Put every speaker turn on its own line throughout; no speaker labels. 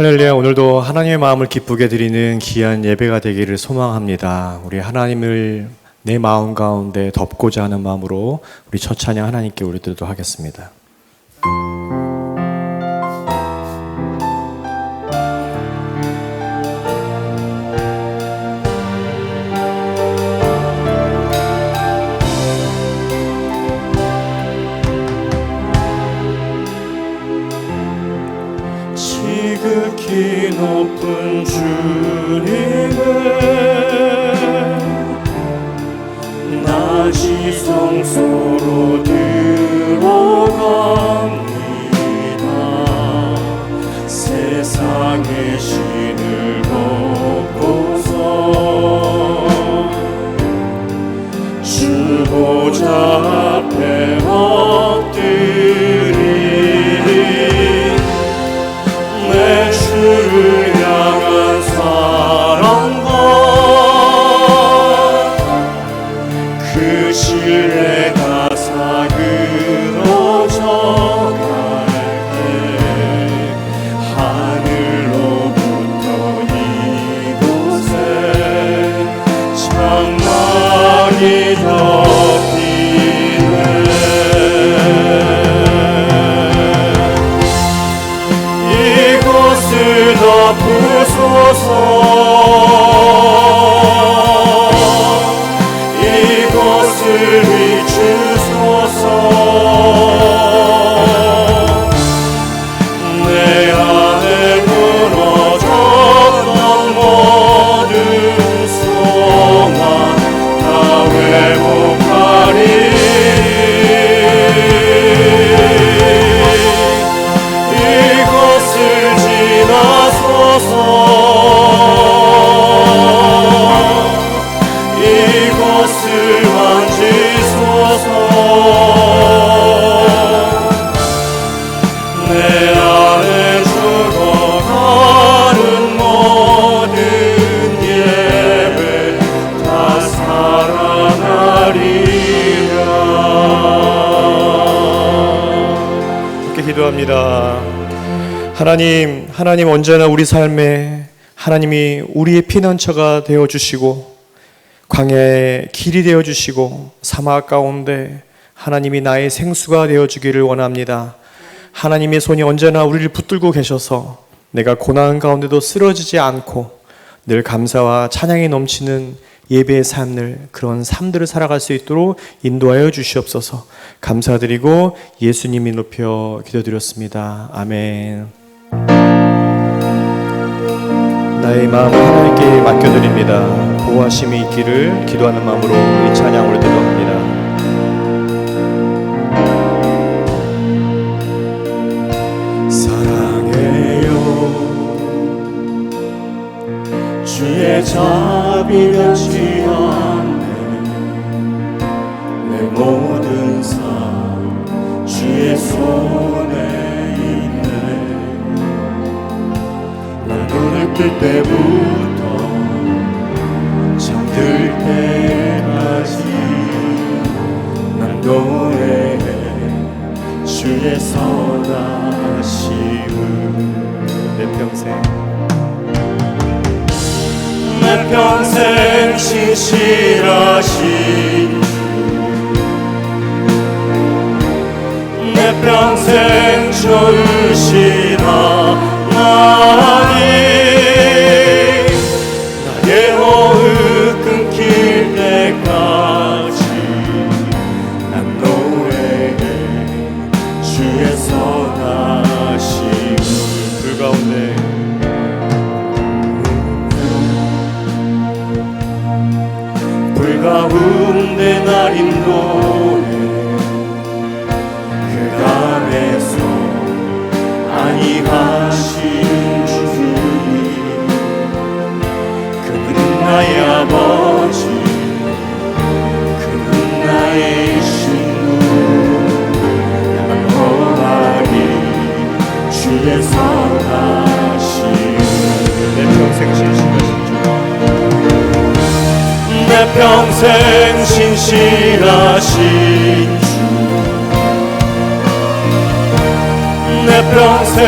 할렐루야. 오늘도 하나님의 마음을 기쁘게 드리는 귀한 예배가 되기를 소망합니다. 우리 하나님을 내 마음 가운데 덮고자 하는 마음으로 우리 첫 찬양 하나님께 우리들도 하겠습니다.
지극히 높은 주님을 낮이 성소로 들어갑니다. 세상의 신을 걷고서 주 보좌 앞에 엎드리 내 주를 향한 사랑과 그 신뢰가 사그러져 갈 때 하늘로부터 이곳에 장막이 덮이네. 이곳을 덮으소서. 이곳을 비추소서. 내 안에 무너졌던 모든 소망 다 회복하리. 이곳을 지나소서. 이곳을 만지소서. 내 안에 죽어가는 모든 예배 다 살아나리라.
함께 기도합니다. 하나님 언제나 우리 삶에 하나님이 우리의 피난처가 되어주시고 광야의 길이 되어주시고 사막 가운데 하나님이 나의 생수가 되어주기를 원합니다. 하나님의 손이 언제나 우리를 붙들고 계셔서 내가 고난 가운데도 쓰러지지 않고 늘 감사와 찬양이 넘치는 예배의 삶을, 그런 삶들을 살아갈 수 있도록 인도하여 주시옵소서. 감사드리고 예수님이 높여 기도드렸습니다. 아멘. 나의 마음을 하나님께 맡겨드립니다. 보호하심이 있기를 기도하는 마음으로 이 찬양을 드립니다.
사랑해요. 주의 자비 변치 않네. 내 모든 삶 주의 손에 있네. 난 눈을 뜰 때부터 잠들 때까지 난 노래해 주의 선하심을.
내 평생
내 평생 신실하신 주, 내 평생 좋으신 하나님, 나의 호흡 끊길 때까지 난 노래해 주의 선하심을.
불 가운데
가운데 날 인도해 그 감에서 안위하신 주님, 그는 나의 아버지, 그는 나의 친구. 난 허락이 주의 선하심을.
내 평생 신실하신 주,
내 평생 신실하신 주, 내 평생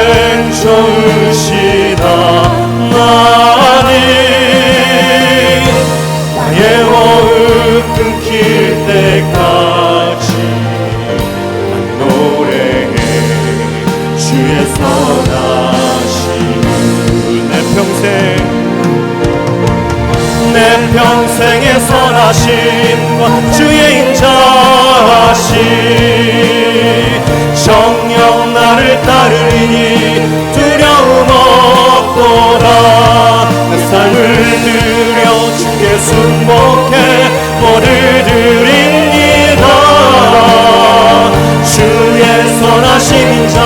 좋으신 선하심을
내 평생의 선하심과 주의 인자하심 정녕 나를 따르리니 두려움 없도다. 내 삶을 들여 주께 순복해 벌을 드립니다. 주의 선하심 인자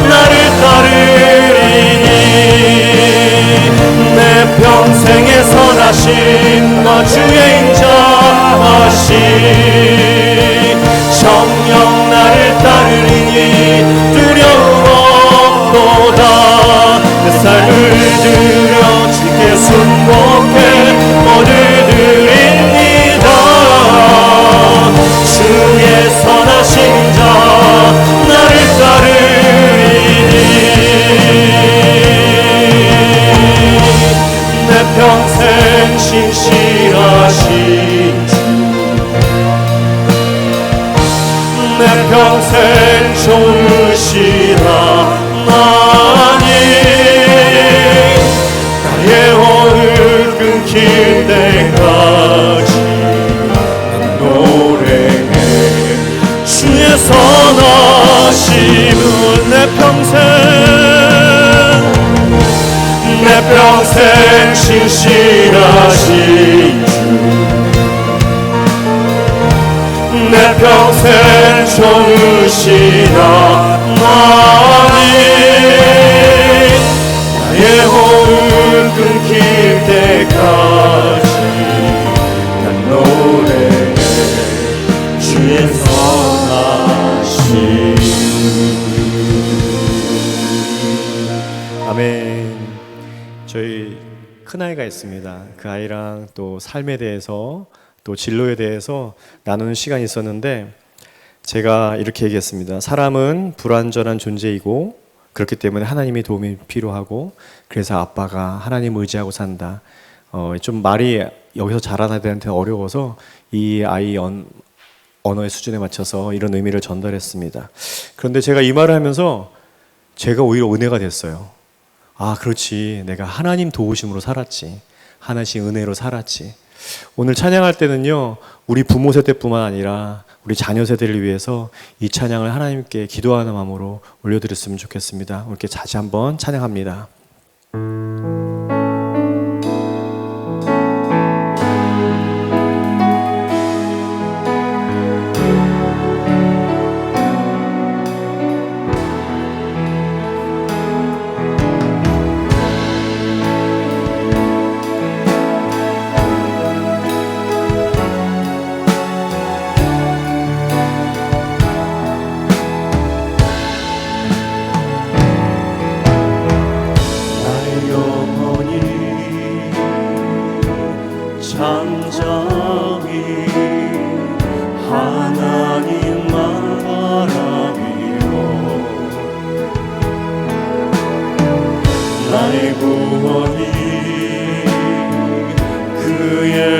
나를 따르리니 내 평생의 선하심과 주의 인자하심 정녕 나를 따르리니 두려움 없도다. 내 삶을 들여 주께 순복해 벌을 드립니다. 주의 선하심 인자 나를 따르리니 내 평생 신실하신 주 내 평생 좋으시라 나니 나의 호흡 끊길 때까지 난 노래해 주의 선하심은 내 평생 신실하신 주 내 평생 좋으시라 나니 나의 호흡 끊길 때까지 난 노래해 주의 선하심. 아멘. 저희 큰아이가 있습니다. 그 아이랑 또 삶에 대해서 또 진로에 대해서 나누는 시간이 있었는데 제가 이렇게 얘기했습니다. 사람은 불완전한 존재이고 그렇기 때문에 하나님의 도움이 필요하고 그래서 아빠가 하나님 의지하고 산다. 좀 말이 여기서 자라는 애들한테 어려워서 이 아이 언어의 수준에 맞춰서 이런 의미를 전달했습니다. 그런데 제가 이 말을 하면서 제가 오히려 은혜가 됐어요. 아, 그렇지. 내가 하나님 도우심으로 살았지. 하나씩 은혜로 살았지. 오늘 찬양할 때는요, 우리 부모 세대뿐만 아니라 우리 자녀 세대를 위해서 이 찬양을 하나님께 기도하는 마음으로 올려드렸으면 좋겠습니다. 이렇게 다시 한번 찬양합니다.
잠잠히 하나님만 바라비고 나의 구원이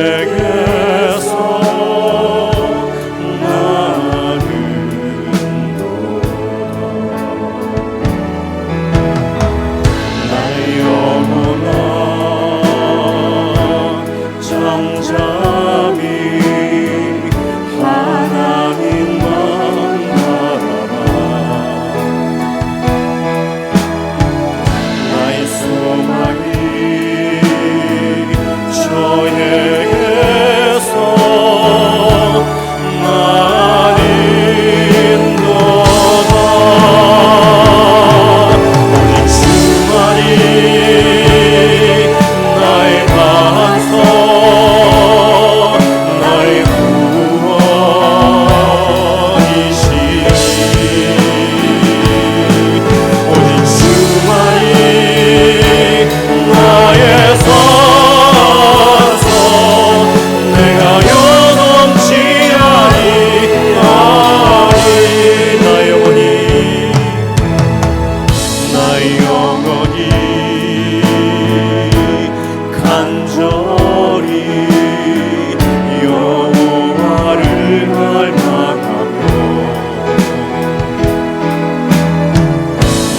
그에게서 나는도다. 나의 영혼아 잠잠히 하나님만 바라봐. 나의 소망이 저에게서 나는도다. 오직 주만이 나의 반석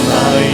나의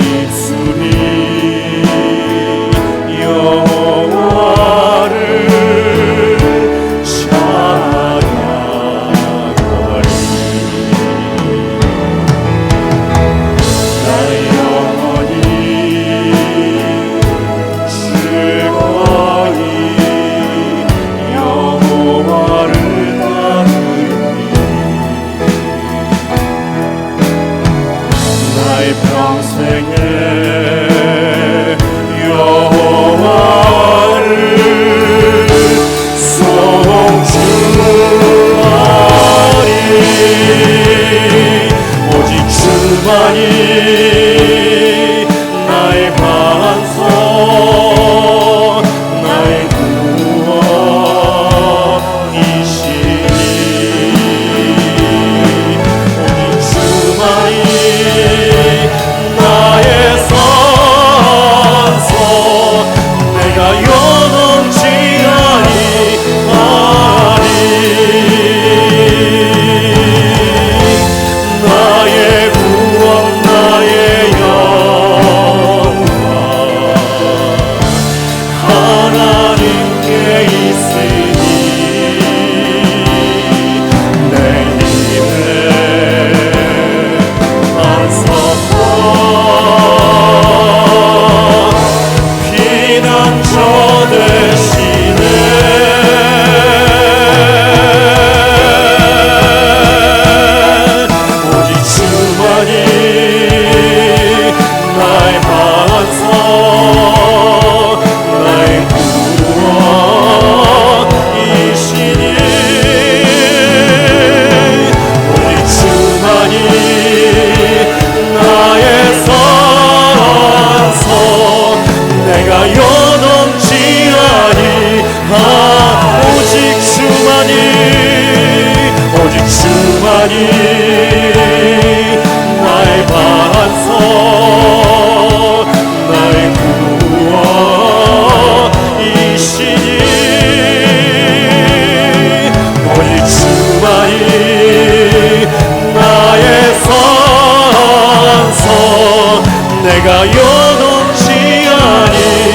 넘지 아니하리.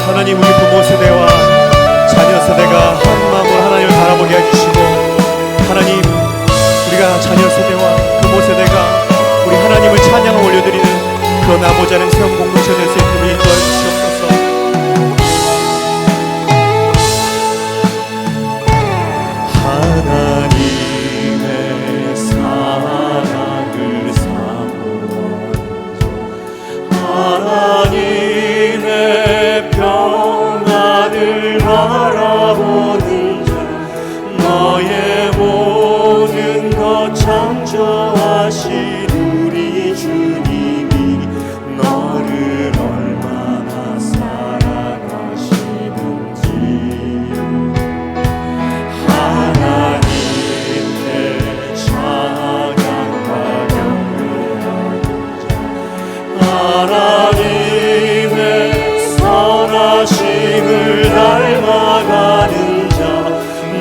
하나님, 우리 부모 세대와 자녀 세대가 한 마음으로 하나님을 바라보게 해주시고, 하나님, 우리가 자녀 세대와 부모 세대가 우리 하나님을 찬양을 올려드리는 그런 아버지 하나님 세움 공동체 될 수 있도록 인도하여 주시옵소서.
하나님의 사랑을 사모하는 하나님의 평안을 바라보는 자, 너의 모든 것 창조하신 우리 주님이 너를 얼마나 사랑하시는지 하나님의 찬양과 경배하는 자, 하나님의 선하심을 닮아가는 자,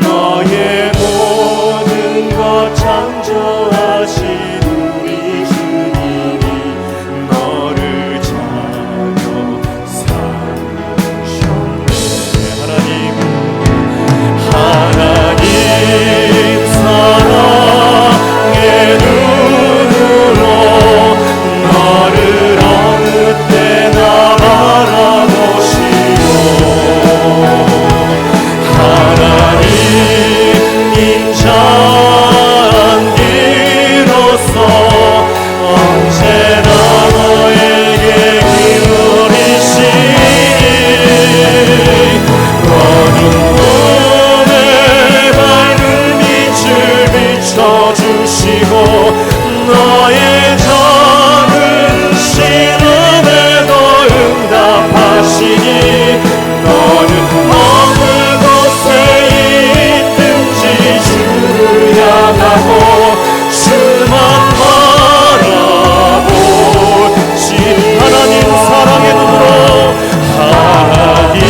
너의 모든 것 창조하신 우리 주님이 너를 자녀 삼으셨네. 하나님 사랑의 눈으로 너를 어느 때나 바라보시고 하나님 인자한기로서 언제나 너에게 기울이시니 어둠 밝은 빛을 비춰주시고 너의 작은 신음에도 응답하시니 너는 어느 곳에 있든지 주를 향하고 주만 바라보지. 하나님 사랑의 눈으로 하나님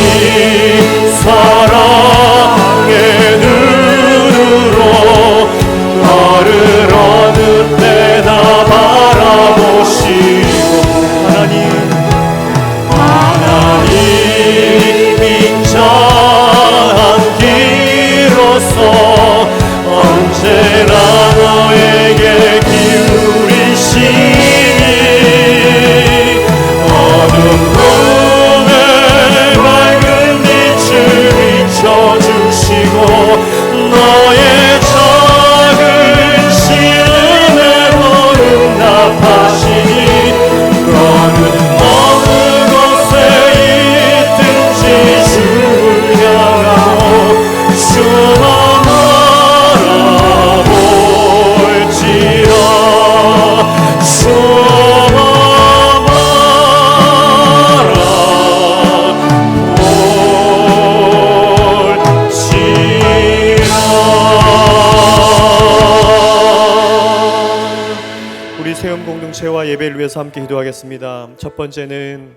사랑의 눈으로 너를 어느 때나 바라보시고 하나님 인자한 기로서 언제나 너에게 기울이시니 어둠 꿈에 밝은 빛을 비춰주시고 너의 작은 신음에도 응답하시니 너는 어느 곳에 있든지 주를 향하고 주만 바라볼지라 주만 바라볼지라.
우리 세움 공동체와 예배를 위해서 함께 기도하겠습니다. 첫 번째는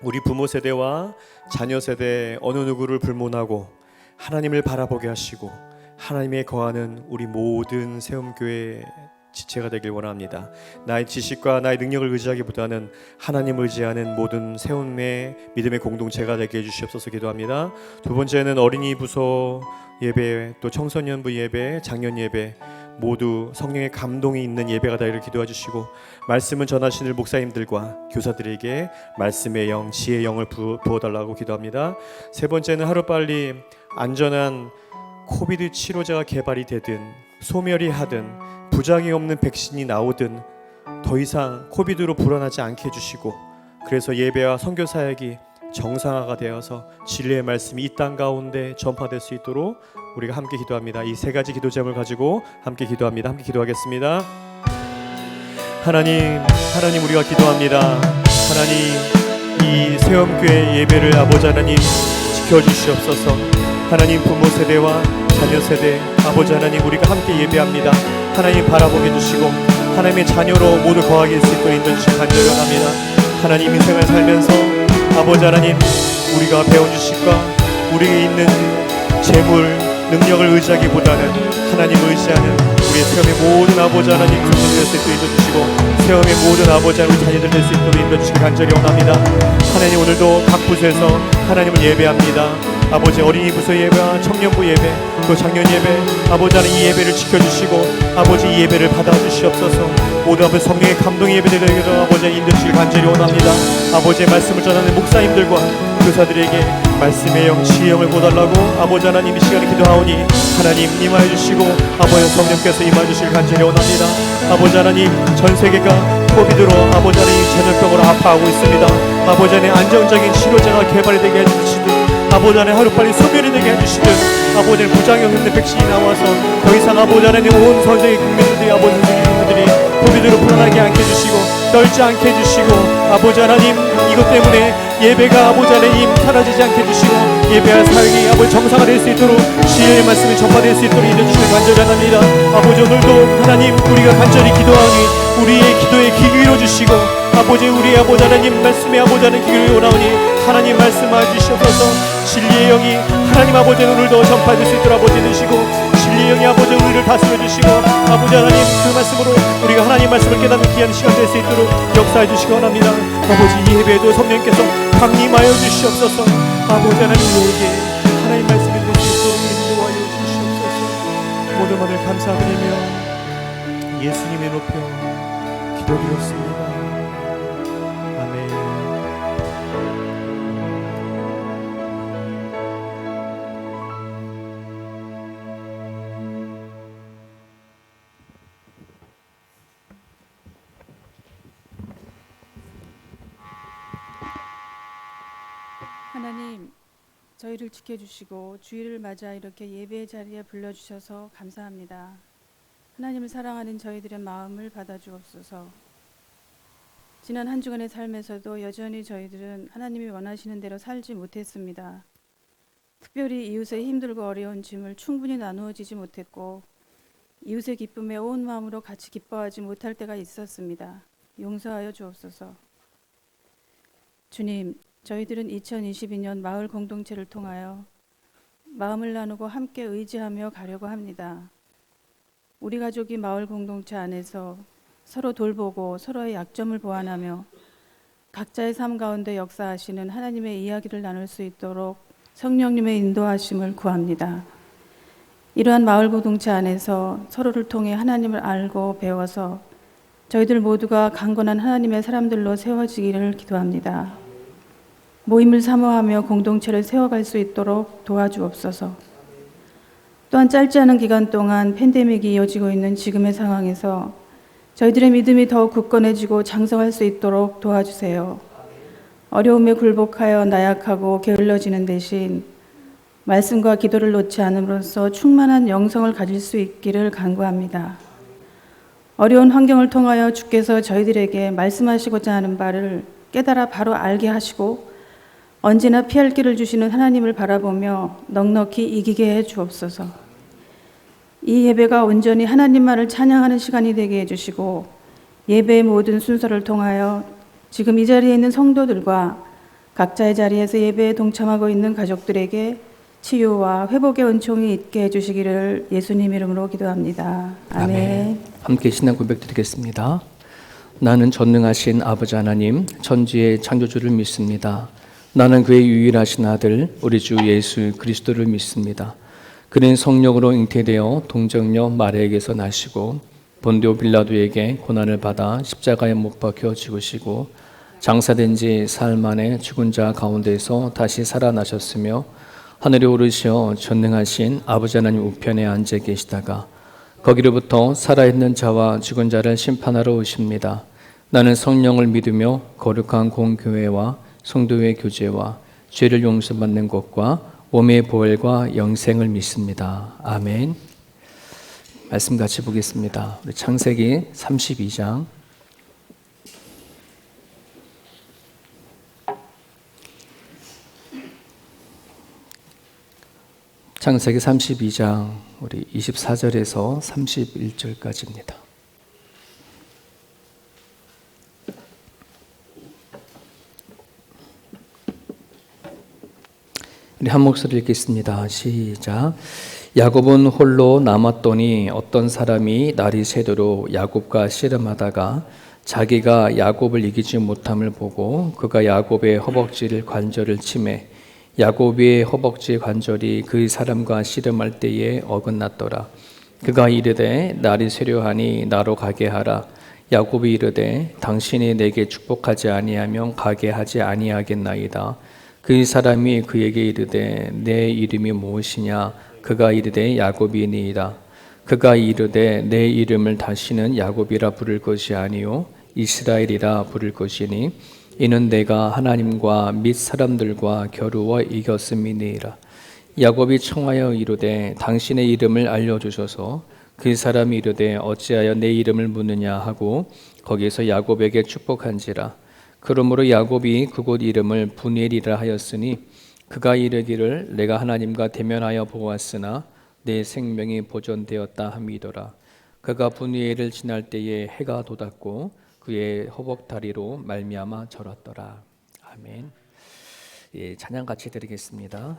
우리 부모 세대와 자녀 세대 어느 누구를 불문하고 하나님을 바라보게 하시고 하나님의 거하는 우리 모든 세움교회 지체가 되길 원합니다. 나의 지식과 나의 능력을 의지하기보다는 하나님을 의지하는 모든 세움의 믿음의 공동체가 되게 해주시옵소서 기도합니다. 두 번째는 어린이 부서 예배, 또 청소년부 예배, 장년 예배 모두 성령의 감동이 있는 예배가 되기를 기도해 주시고 말씀을 전하시는 목사님들과 교사들에게 말씀의 영, 지혜의 영을 부어달라고 기도합니다. 세 번째는 하루빨리 안전한 코비드 치료제가 개발이 되든 소멸이 하든 부작용이 없는 백신이 나오든 더 이상 코비드로 불안하지 않게 해주시고 그래서 예배와 선교 사역이 정상화가 되어서 진리의 말씀이 이 땅 가운데 전파될 수 있도록 우리가 함께 기도합니다. 이 세 가지 기도 제목을 가지고 함께 기도합니다. 함께 기도하겠습니다. 하나님 우리가 기도합니다. 하나님 이 세움교회 예배를 아버지 하나님 지켜주시옵소서. 하나님 부모 세대와 자녀 세대 아버지 하나님 우리가 함께 예배합니다. 하나님 바라보게 해주시고 하나님의 자녀로 모두 거하게 할 수 있도록 인도해 주시기 간절히 원합니다. 하나님 인생을 살면서 아버지 하나님 우리가 배워주실까? 우리에 있는 재물, 능력을 의지하기보다는 하나님을 의지하는 우리의 세움의 모든 아버지 하나님 성도들 될 수 있도록 인도주시고, 세움의 모든 아버지 하나님 우리 자녀들 될 수 있도록 인도주시기 간절히 원합니다. 하나님, 오늘도 각 부서에서 하나님을 예배합니다. 아버지, 어린이 부서 예배와 청년부 예배, 또 작년 예배, 아버지 하나님 이 예배를 지켜주시고 아버지 이 예배를 받아주시옵소서. 모두 앞에 성령의 감동의 예배되게 아버지 인도주시기 간절히 원합니다. 아버지의 말씀을 전하는 목사님들과 교사들에게 말씀의 영, 지혜의 영을 보달라고 아버지 하나님 이 시간에 기도하오니 하나님 임하여 주시고 아버지 성령께서 임하여 주시길 간절히 원합니다. 아버지 하나님, 전 세계가 코비드로 아버지 하나님 전염병으로 아파하고 있습니다. 아버지 하나님 안정적인 치료제가 개발이 되게 해주시듯, 아버지 하나님 하루빨리 소멸이 되게 해주시듯, 아버지 하나님 부작용 없는 백신이 나와서 더 이상 아버지 하나님 온 선생의 국민들이 아버지 선생님들이 코비드로 불안하게 않게 해주시고 떨지 않게 해주시고, 아버지 하나님 이것 때문에 예배가 아버지 하나님 사라지지 않게 해주시고 예배와 사역이 아버지 정상화 될 수 있도록 지혜의 말씀이 전파될 수 있도록 인도주시길 간절히 합니다. 아버지, 오늘도 하나님 우리가 간절히 기도하니 우리의 기도에 귀 기울여주시고 아버지, 우리 아버지 하나님 말씀에 아버지 하나님 귀 기울여오나오니 하나님 말씀하여 주시옵소서. 진리의 영이 하나님 아버지 오늘도 전파될 수 있도록 아버지 해주시고, 진리의 영이 아버지 우리를 다스려 주시고 아버지 하나님 그 말씀으로 우리가 하나님 말씀을 깨닫는 귀한 시간 될 수 있도록 역사해 주시기 원합니다. 아버지, 이 예배에도 성령께서 강림하여 주시옵소서. 아버지 하나님, 우리에게 하나님 말씀이 될 수 있도록 인도하여 주시옵소서. 모든 것을 감사드리며 예수님의 높여 기도드렸습니다. 아멘.
하나님, 저희를 지켜주시고 주일을 맞아 이렇게 예배의 자리에 불러주셔서 감사합니다. 하나님을 사랑하는 저희들의 마음을 받아주옵소서. 지난 한 주간의 삶에서도 여전히 저희들은 하나님이 원하시는 대로 살지 못했습니다. 특별히 이웃의 힘들고 어려운 짐을 충분히 나누어지지 못했고 이웃의 기쁨에 온 마음으로 같이 기뻐하지 못할 때가 있었습니다. 용서하여 주옵소서. 주님, 저희들은 2022년 마을 공동체를 통하여 마음을 나누고 함께 의지하며 가려고 합니다. 우리 가족이 마을 공동체 안에서 서로 돌보고 서로의 약점을 보완하며 각자의 삶 가운데 역사하시는 하나님의 이야기를 나눌 수 있도록 성령님의 인도하심을 구합니다. 이러한 마을 공동체 안에서 서로를 통해 하나님을 알고 배워서 저희들 모두가 강건한 하나님의 사람들로 세워지기를 기도합니다. 모임을 사모하며 공동체를 세워갈 수 있도록 도와주옵소서. 또한 짧지 않은 기간 동안 팬데믹이 이어지고 있는 지금의 상황에서 저희들의 믿음이 더욱 굳건해지고 장성할 수 있도록 도와주세요. 어려움에 굴복하여 나약하고 게을러지는 대신 말씀과 기도를 놓지 않음으로써 충만한 영성을 가질 수 있기를 간구합니다. 어려운 환경을 통하여 주께서 저희들에게 말씀하시고자 하는 바를 깨달아 바로 알게 하시고 언제나 피할 길을 주시는 하나님을 바라보며 넉넉히 이기게 해 주옵소서. 이 예배가 온전히 하나님만을 찬양하는 시간이 되게 해주시고 예배의 모든 순서를 통하여 지금 이 자리에 있는 성도들과 각자의 자리에서 예배에 동참하고 있는 가족들에게 치유와 회복의 은총이 있게 해주시기를 예수님 이름으로 기도합니다. 아멘.
함께 신앙 고백 드리겠습니다. 나는 전능하신 아버지 하나님, 천지의 창조주를 믿습니다. 나는 그의 유일하신 아들 우리 주 예수 그리스도를 믿습니다. 그는 성령으로 잉태되어 동정녀 마리아에게서 나시고 본디오 빌라도에게 고난을 받아 십자가에 못 박혀 죽으시고 장사된 지 사흘 만에 죽은 자 가운데서 다시 살아나셨으며 하늘에 오르시어 전능하신 아버지 하나님 우편에 앉아 계시다가 거기로부터 살아있는 자와 죽은 자를 심판하러 오십니다. 나는 성령을 믿으며 거룩한 공교회와 성도의 교제와 죄를 용서받는 것과 몸의 보혈과 영생을 믿습니다. 아멘. 말씀 같이 보겠습니다. 우리 창세기 32장 창세기 32장 우리 24절에서 31절까지입니다. 우리 한 목소리 읽겠습니다. 시작. 야곱은 홀로 남았더니 어떤 사람이 날이 새도록 야곱과 씨름하다가 자기가 야곱을 이기지 못함을 보고 그가 야곱의 허벅지를 관절을 치매 야곱의 허벅지 관절이 그 사람과 씨름할 때에 어긋났더라. 그가 이르되 날이 새려하니 나로 가게 하라. 야곱이 이르되 당신이 내게 축복하지 아니하면 가게 하지 아니하겠나이다. 그 사람이 그에게 이르되 내 이름이 무엇이냐? 그가 이르되 야곱이니이다. 그가 이르되 내 이름을 다시는 야곱이라 부를 것이 아니요 이스라엘이라 부를 것이니 이는 내가 하나님과 및 사람들과 겨루어 이겼음이니이다. 야곱이 청하여 이르되 당신의 이름을 알려주소서. 그 사람이 이르되 어찌하여 내 이름을 묻느냐 하고 거기서 야곱에게 축복한지라. 그러므로 야곱이 그곳 이름을 분엘이라 하였으니 그가 이르기를 내가 하나님과 대면하여 보았으나 내 생명이 보존되었다 함이더라. 그가 분엘을 지날 때에 해가 돋았고 그의 허벅다리로 말미암아 절었더라. 아멘. 예, 찬양 같이 드리겠습니다.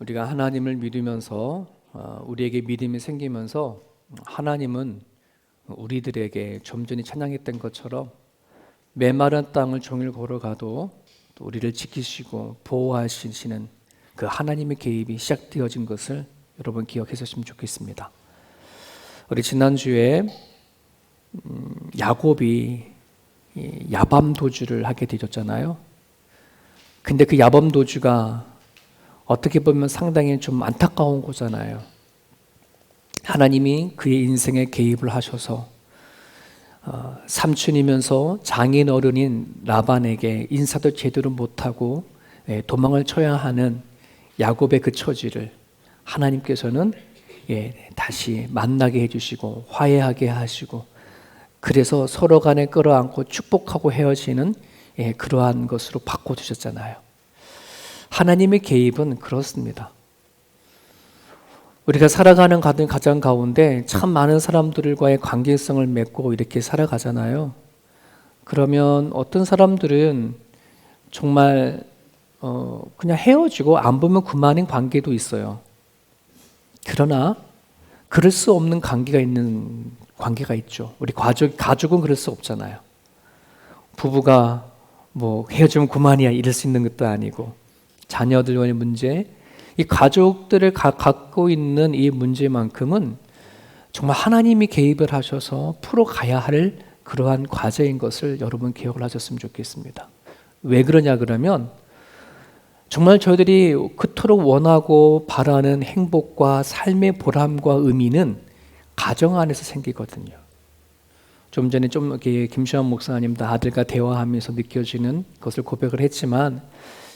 우리가 하나님을 믿으면서 우리에게 믿음이 생기면서 하나님은 우리들에게 좀 전에 찬양했던 것처럼 메마른 땅을 종일 걸어가도 또 우리를 지키시고 보호하시는 그 하나님의 개입이 시작되어진 것을 여러분 기억하셨으면 좋겠습니다. 우리 지난주에 야곱이 야밤 도주를 하게 되었잖아요. 근데 그 야밤 도주가 어떻게 보면 상당히 좀 안타까운 거잖아요. 하나님이 그의 인생에 개입을 하셔서 삼촌이면서 장인 어른인 라반에게 인사도 제대로 못하고 도망을 쳐야 하는 야곱의 그 처지를 하나님께서는 다시 만나게 해주시고 화해하게 하시고, 그래서 서로 간에 끌어안고 축복하고 헤어지는 그러한 것으로 바꿔주셨잖아요. 하나님의 개입은 그렇습니다. 우리가 살아가는 가정 가운데 참 많은 사람들과의 관계성을 맺고 이렇게 살아가잖아요. 그러면 어떤 사람들은 정말 그냥 헤어지고 안 보면 그만인 관계도 있어요. 그러나 그럴 수 없는 관계가 있죠. 우리 가족은 그럴 수 없잖아요. 부부가 뭐 헤어지면 그만이야 이럴 수 있는 것도 아니고, 자녀들과의 문제, 이 가족들을 갖고 있는 이 문제만큼은 정말 하나님이 개입을 하셔서 풀어가야 할 그러한 과제인 것을 여러분 기억을 하셨으면 좋겠습니다. 왜 그러냐 그러면 정말 저희들이 그토록 원하고 바라는 행복과 삶의 보람과 의미는 가정 안에서 생기거든요. 좀 전에 김시환 목사님도 아들과 대화하면서 느껴지는 것을 고백을 했지만,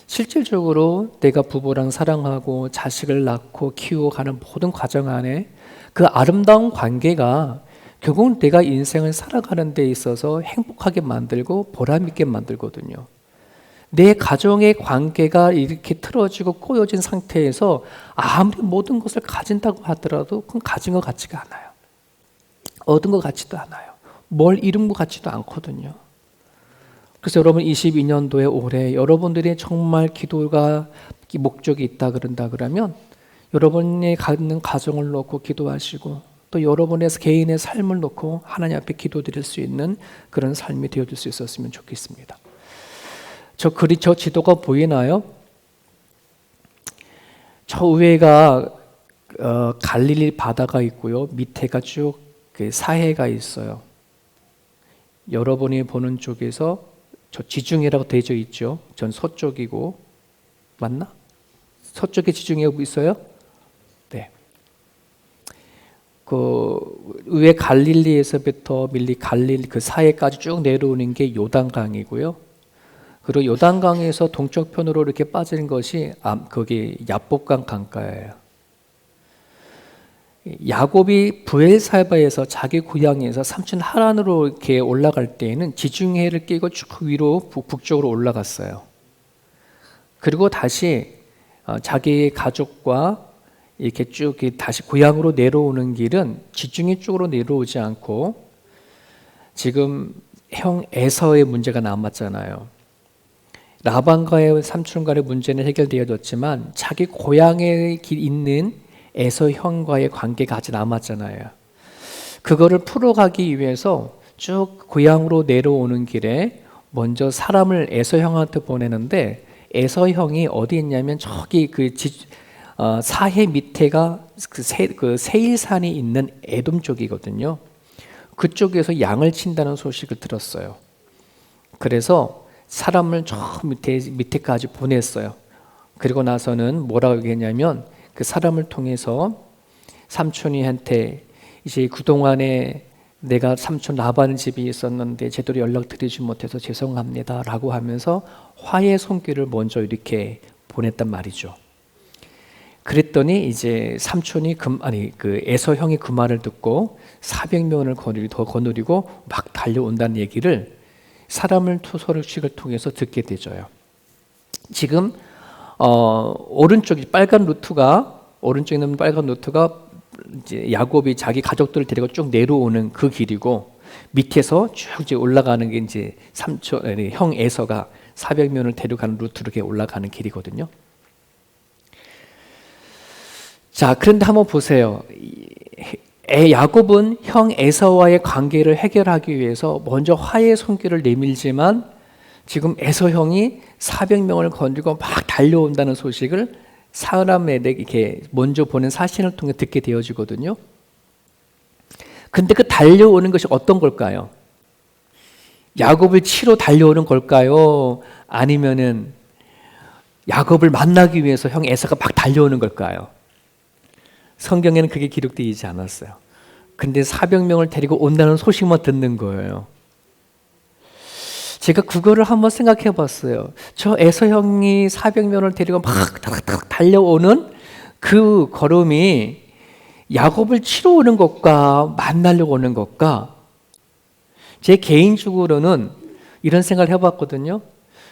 실질적으로 내가 부부랑 사랑하고 자식을 낳고 키우고 가는 모든 과정 안에 그 아름다운 관계가 결국은 내가 인생을 살아가는 데 있어서 행복하게 만들고 보람 있게 만들거든요. 내 가정의 관계가 이렇게 틀어지고 꼬여진 상태에서 아무리 모든 것을 가진다고 하더라도 그건 가진 것 같지가 않아요. 얻은 것 같지도 않아요. 뭘 잃은 것 같지도 않거든요. 그래서 여러분 22년도에 올해 여러분들이 정말 기도가 목적이 있다 그러면 여러분이 갖는 가정을 놓고 기도하시고, 또 여러분의 개인의 삶을 놓고 하나님 앞에 기도드릴 수 있는 그런 삶이 되어줄 수 있었으면 좋겠습니다. 저 지도가 보이나요? 저 위에가 갈릴리 바다가 있고요, 밑에가 쭉 사해가 있어요. 여러분이 보는 쪽에서 저 지중해라고 되어 있죠. 전 서쪽이고, 맞나? 서쪽에 지중해 있어요? 네. 그 위에 갈릴리에서부터 갈릴리 그 사해까지 쭉 내려오는 게 요단강이고요. 그리고 요단강에서 동쪽편으로 이렇게 빠지는 것이 거기 야복강 강가예요. 야곱이 브엘사바에서 자기 고향에서 삼촌 하란으로 이렇게 올라갈 때에는 지중해를 끼고 쭉 위로 북쪽으로 올라갔어요. 그리고 다시 자기 가족과 이렇게 쭉 다시 고향으로 내려오는 길은 지중해 쪽으로 내려오지 않고, 지금 형 에서의 문제가 남았잖아요. 라반과의 삼촌 간의 문제는 해결되어졌지만 자기 고향에 있는 에서 형과의 관계가 아직 남았잖아요. 그거를 풀어가기 위해서 쭉 고향으로 내려오는 길에 먼저 사람을 에서 형한테 보내는데, 에서 형이 어디 있냐면 저기 사해 밑에가 그 세일산이 있는 에돔 쪽이거든요. 그쪽에서 양을 친다는 소식을 들었어요. 그래서 사람을 저 밑에까지 보냈어요. 그리고 나서는 뭐라고 얘기했냐면, 그 사람을 통해서 삼촌이한테 이제 그동안에 내가 삼촌 라반 집에 있었는데 제대로 연락드리지 못해서 죄송합니다 라고 하면서 화해 손길을 먼저 이렇게 보냈단 말이죠. 그랬더니 이제 삼촌이 그 에서 형이 그 말을 듣고 400명을 더 거느리고 막 달려온다는 얘기를 사람을 소식을 통해서 듣게 되죠. 지금 오른쪽에 있는 빨간 루트가 이제 야곱이 자기 가족들을 데리고 쭉 내려오는 그 길이고, 밑에서 쭉 이제 올라가는 게 이제 형 에서가 400명을 데려가는 루트로 이렇게 올라가는 길이거든요. 자, 그런데 한번 보세요. 야곱은 형 에서와의 관계를 해결하기 위해서 먼저 화해의 손길을 내밀지만 지금 에서 형이 400명을 건지고 막 달려온다는 소식을 사람에게 이렇게 먼저 보낸 사신을 통해 듣게 되어지거든요. 근데 그 달려오는 것이 어떤 걸까요? 야곱을 치러 달려오는 걸까요? 아니면은 야곱을 만나기 위해서 형 에서가 막 달려오는 걸까요? 성경에는 그게 기록되어 있지 않았어요. 근데 400명을 데리고 온다는 소식만 듣는 거예요. 제가 그거를 한번 생각해 봤어요. 저 에서 형이 400명을 데리고 막 달려오는 그 걸음이 야곱을 치러 오는 것과 만나려고 오는 것과 제 개인적으로는 이런 생각을 해봤거든요.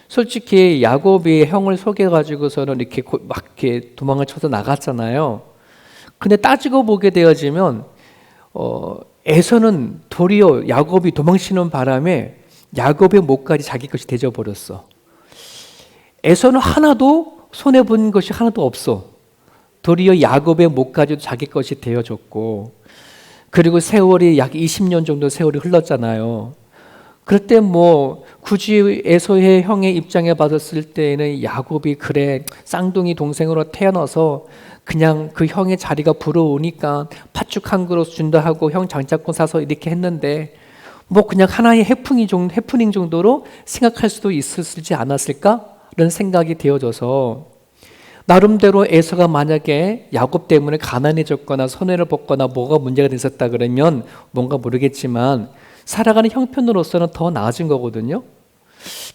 솔직히 야곱이 형을 속여가지고서는 이렇게 막 이렇게 도망을 쳐서 나갔잖아요. 근데 따지고 보게 되어지면 에서는 도리어 야곱이 도망치는 바람에 야곱의 목까지 자기 것이 되어버렸어. 에서는 하나도 손해본 것이 하나도 없어. 도리어 야곱의 목까지도 자기 것이 되어졌고, 그리고 세월이 약 20년 정도 세월이 흘렀잖아요. 그럴 때 뭐 굳이 에서의 형의 입장에 받았을 때는 야곱이 그래 쌍둥이 동생으로 태어나서 그냥 그 형의 자리가 부러우니까 팥죽 한 그릇 준다 하고 형 장자권 사서 이렇게 했는데 뭐 그냥 하나의 해프닝 정도로 생각할 수도 있었지 않았을까라는 생각이 되어져서, 나름대로 에서가 만약에 야곱 때문에 가난해졌거나 손해를 봤거나 뭐가 문제가 됐었다 그러면 뭔가 모르겠지만 살아가는 형편으로서는 더 나아진 거거든요.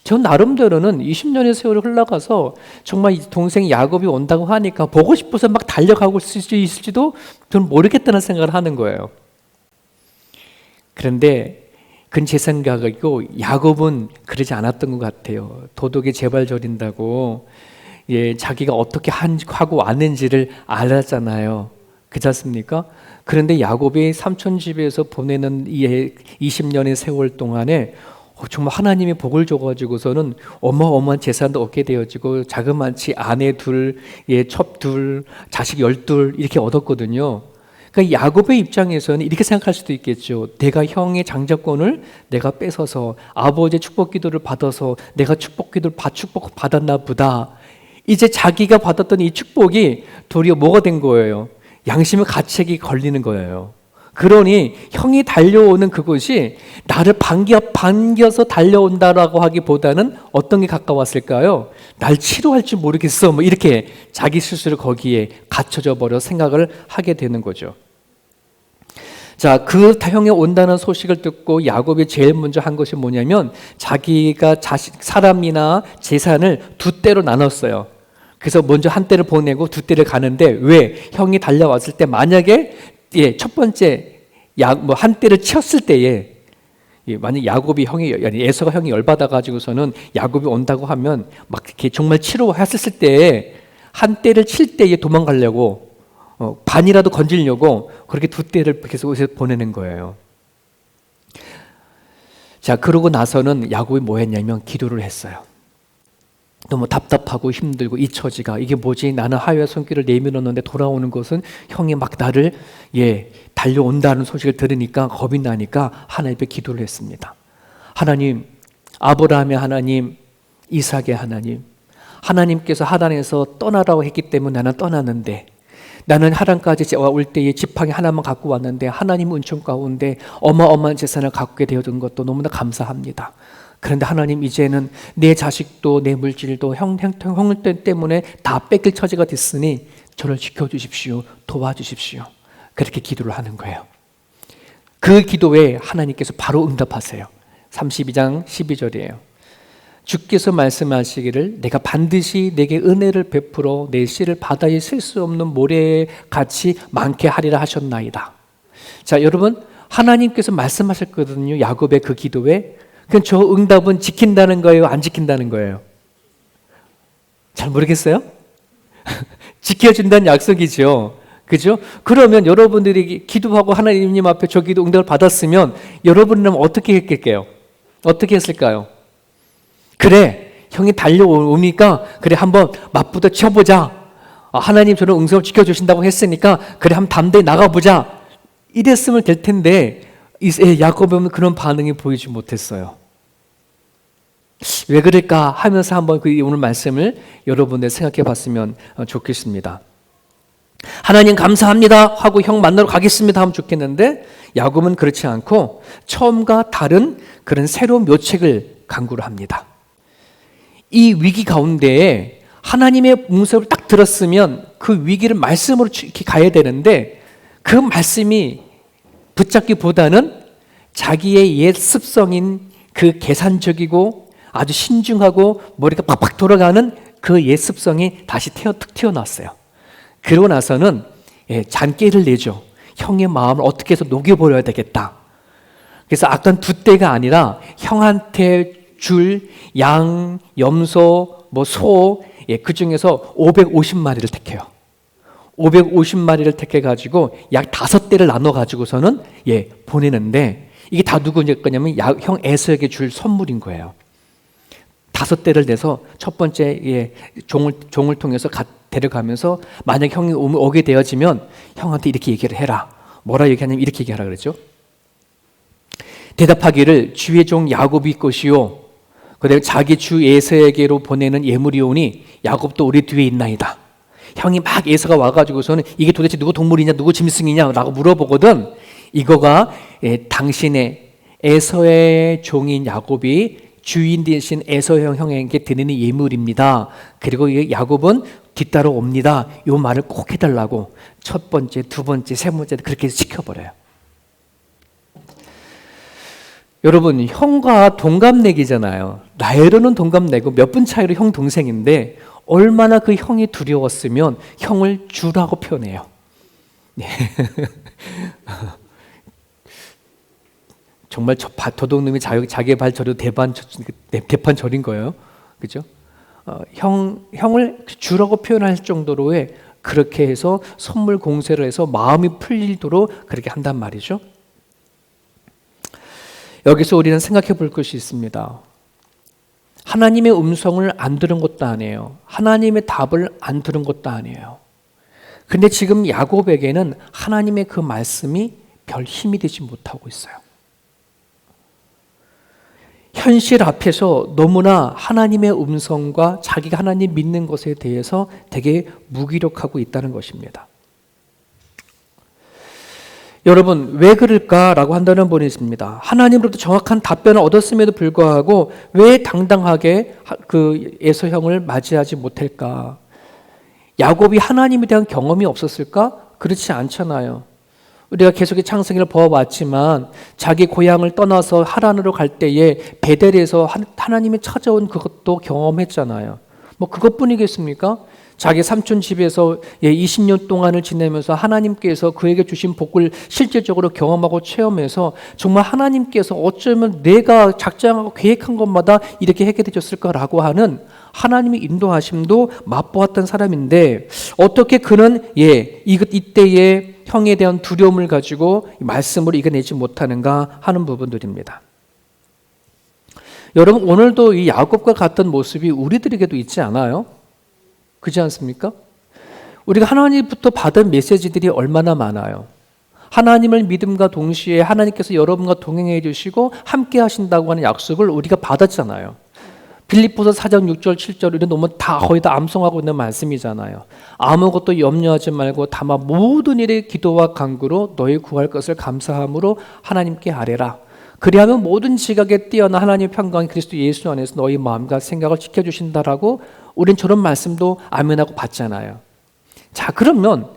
전 나름대로는 20년의 세월이 흘러가서 정말 이 동생 야곱이 온다고 하니까 보고 싶어서 막 달려가고 있을지도 저는 모르겠다는 생각을 하는 거예요. 그런데 그건 제 생각이고 야곱은 그러지 않았던 것 같아요. 도둑이 재발 저린다고 자기가 어떻게 하고 왔는지를 알았잖아요. 그렇지 않습니까? 그런데 야곱이 삼촌 집에서 보내는 이 20년의 세월 동안에 정말 하나님이 복을 줘가지고서는 어마어마한 재산도 얻게 되어지고 자그마치 아내 둘, 첩 둘, 자식 12 이렇게 얻었거든요. 그러니까 야곱의 입장에서는 이렇게 생각할 수도 있겠죠. 내가 형의 장자권을 내가 뺏어서 아버지의 축복 기도를 받아서 내가 축복 받았나 보다. 이제 자기가 받았던 이 축복이 도리어 뭐가 된 거예요? 양심의 가책이 걸리는 거예요. 그러니 형이 달려오는 그것이 나를 반겨서 달려온다라고 하기보다는 어떤 게 가까웠을까요? 날 치료할지 모르겠어. 뭐 이렇게 자기 스스로 거기에 갇혀져 버려 생각을 하게 되는 거죠. 자, 그 형이 온다는 소식을 듣고 야곱이 제일 먼저 한 것이 뭐냐면 자기가 사람이나 재산을 두 대로 나눴어요. 그래서 먼저 한 대를 보내고 두 대를 가는데, 왜? 형이 달려왔을 때 만약에 첫 번째 한 대를 치었을 때에 만약 야곱이 에서가 형이 열받아 가지고서는 야곱이 온다고 하면 막 이렇게 정말 치료했을 때에 한 대를 칠 때에 도망가려고 반이라도 건지려고 그렇게 두 대를 계속 보내는 거예요. 자, 그러고 나서는 야곱이 뭐 했냐면 기도를 했어요. 너무 답답하고 힘들고 이 처지가 이게 뭐지? 나는 하회의 손길을 내밀었는데 돌아오는 것은 형이 막 나를 달려온다는 소식을 들으니까 겁이 나니까 하나님께 기도를 했습니다. 하나님, 아브라함의 하나님, 이삭의 하나님, 하나님께서 하란에서 떠나라고 했기 때문에 나는 떠났는데, 나는 하란까지 올 때에 지팡이 하나만 갖고 왔는데 하나님 은총 가운데 어마어마한 재산을 갖게 되어준 것도 너무나 감사합니다. 그런데 하나님, 이제는 내 자식도 내 물질도 형 때문에 다 뺏길 처지가 됐으니 저를 지켜주십시오. 도와주십시오. 그렇게 기도를 하는 거예요. 그 기도에 하나님께서 바로 응답하세요. 32장 12절이에요. 주께서 말씀하시기를 내가 반드시 내게 은혜를 베풀어 내 씨를 바다에 쓸 수 없는 모래에 같이 많게 하리라 하셨나이다. 자, 여러분, 하나님께서 말씀하셨거든요. 야곱의 그 기도에. 그럼 저 응답은 지킨다는 거예요? 안 지킨다는 거예요? 잘 모르겠어요? 지켜준다는 약속이죠. 그죠? 그러면 여러분들이 기도하고 하나님 앞에 저 기도 응답을 받았으면 여러분은 어떻게 했을까요? 어떻게 했을까요? 그래, 형이 달려오니까 그래 한번 맞부터 쳐보자. 하나님 저는 응답을 지켜주신다고 했으니까 그래 한번 담대히 나가보자 이랬으면 될 텐데 야곱은 그런 반응이 보이지 못했어요. 왜 그럴까 하면서 한번 오늘 말씀을 여러분들 생각해 봤으면 좋겠습니다. 하나님 감사합니다 하고 형 만나러 가겠습니다 하면 좋겠는데 야곱은 그렇지 않고 처음과 다른 그런 새로운 묘책을 강구를 합니다. 이 위기 가운데에 하나님의 응답을 딱 들었으면 그 위기를 말씀으로 이렇게 가야 되는데 그 말씀이 붙잡기보다는 자기의 옛 습성인 그 계산적이고 아주 신중하고 머리가 팍팍 돌아가는 그 옛 습성이 다시 툭 튀어나왔어요. 그러고 나서는 잔꾀를 내죠. 형의 마음을 어떻게 해서 녹여버려야 되겠다. 그래서 아까 두 떼가 아니라 형한테 줄 양, 염소, 소, 그 중에서 550마리를 택해요. 550마리를 택해가지고 약 5대를 나눠가지고서는 보내는데 이게 다 누구 거냐면 형 에서에게 줄 선물인 거예요. 5대를 내서 첫 번째 종을 통해서 데려가면서 만약 형이 오게 되어지면 형한테 이렇게 얘기를 해라. 뭐라 얘기하냐면 이렇게 얘기하라 그랬죠. 대답하기를 주의 종 야곱이 것이요 그다음에 자기 주 에서에게로 보내는 예물이오니 야곱도 우리 뒤에 있나이다. 형이 막 에서가 와가지고서는 이게 도대체 누구 동물이냐 누구 짐승이냐 라고 물어보거든. 이거가 당신의 에서의 종인 야곱이 주인 대신 에서 형에게 드리는 예물입니다. 그리고 야곱은 뒤따라 옵니다. 이 말을 꼭 해달라고 첫 번째, 두 번째, 세 번째 그렇게 시켜버려요. 여러분 형과 동갑내기잖아요. 나이로는 동갑내고 몇 분 차이로 형 동생인데 얼마나 그 형이 두려웠으면 형을 주라고 표현해요. 네. 정말 도둑놈이 자기의 발 저려도 대판 저린 거예요. 그죠? 형을 주라고 표현할 정도로의 그렇게 해서 선물 공세를 해서 마음이 풀리도록 그렇게 한단 말이죠. 여기서 우리는 생각해 볼 것이 있습니다. 하나님의 음성을 안 들은 것도 아니에요. 하나님의 답을 안 들은 것도 아니에요. 근데 지금 야곱에게는 하나님의 그 말씀이 별 힘이 되지 못하고 있어요. 현실 앞에서 너무나 하나님의 음성과 자기가 하나님 믿는 것에 대해서 되게 무기력하고 있다는 것입니다. 여러분 왜 그럴까라고 한다는 분이 있습니다. 하나님으로부터 정확한 답변을 얻었음에도 불구하고 왜 당당하게 그 에서형을 맞이하지 못할까? 야곱이 하나님에 대한 경험이 없었을까? 그렇지 않잖아요. 우리가 계속 창세기를 보아왔지만 자기 고향을 떠나서 하란으로 갈 때에 베델에서 하나님이 찾아온 그것도 경험했잖아요. 뭐 그것뿐이겠습니까? 자기 삼촌 집에서 20년 동안을 지내면서 하나님께서 그에게 주신 복을 실질적으로 경험하고 체험해서 정말 하나님께서 어쩌면 내가 작정하고 계획한 것마다 이렇게 하게 되셨을까라고 하는 하나님의 인도하심도 맛보았던 사람인데 어떻게 그는 이때에 형에 대한 두려움을 가지고 말씀으로 이겨내지 못하는가 하는 부분들입니다. 여러분 오늘도 이 야곱과 같은 모습이 우리들에게도 있지 않아요? 그렇지 않습니까? 우리가 하나님부터 받은 메시지들이 얼마나 많아요. 하나님을 믿음과 동시에 하나님께서 여러분과 동행해 주시고 함께 하신다고 하는 약속을 우리가 받았잖아요. 빌립보서 4장 6절 7절은 너무 거의 다 암송하고 있는 말씀이잖아요. 아무것도 염려하지 말고 다만 모든 일에 기도와 간구로 너희 구할 것을 감사함으로 하나님께 아뢰라. 그리하면 모든 지각에 뛰어난 하나님의 평강이 그리스도 예수 안에서 너희 마음과 생각을 지켜주신다라고 우린 저런 말씀도 아멘하고 받잖아요. 자 그러면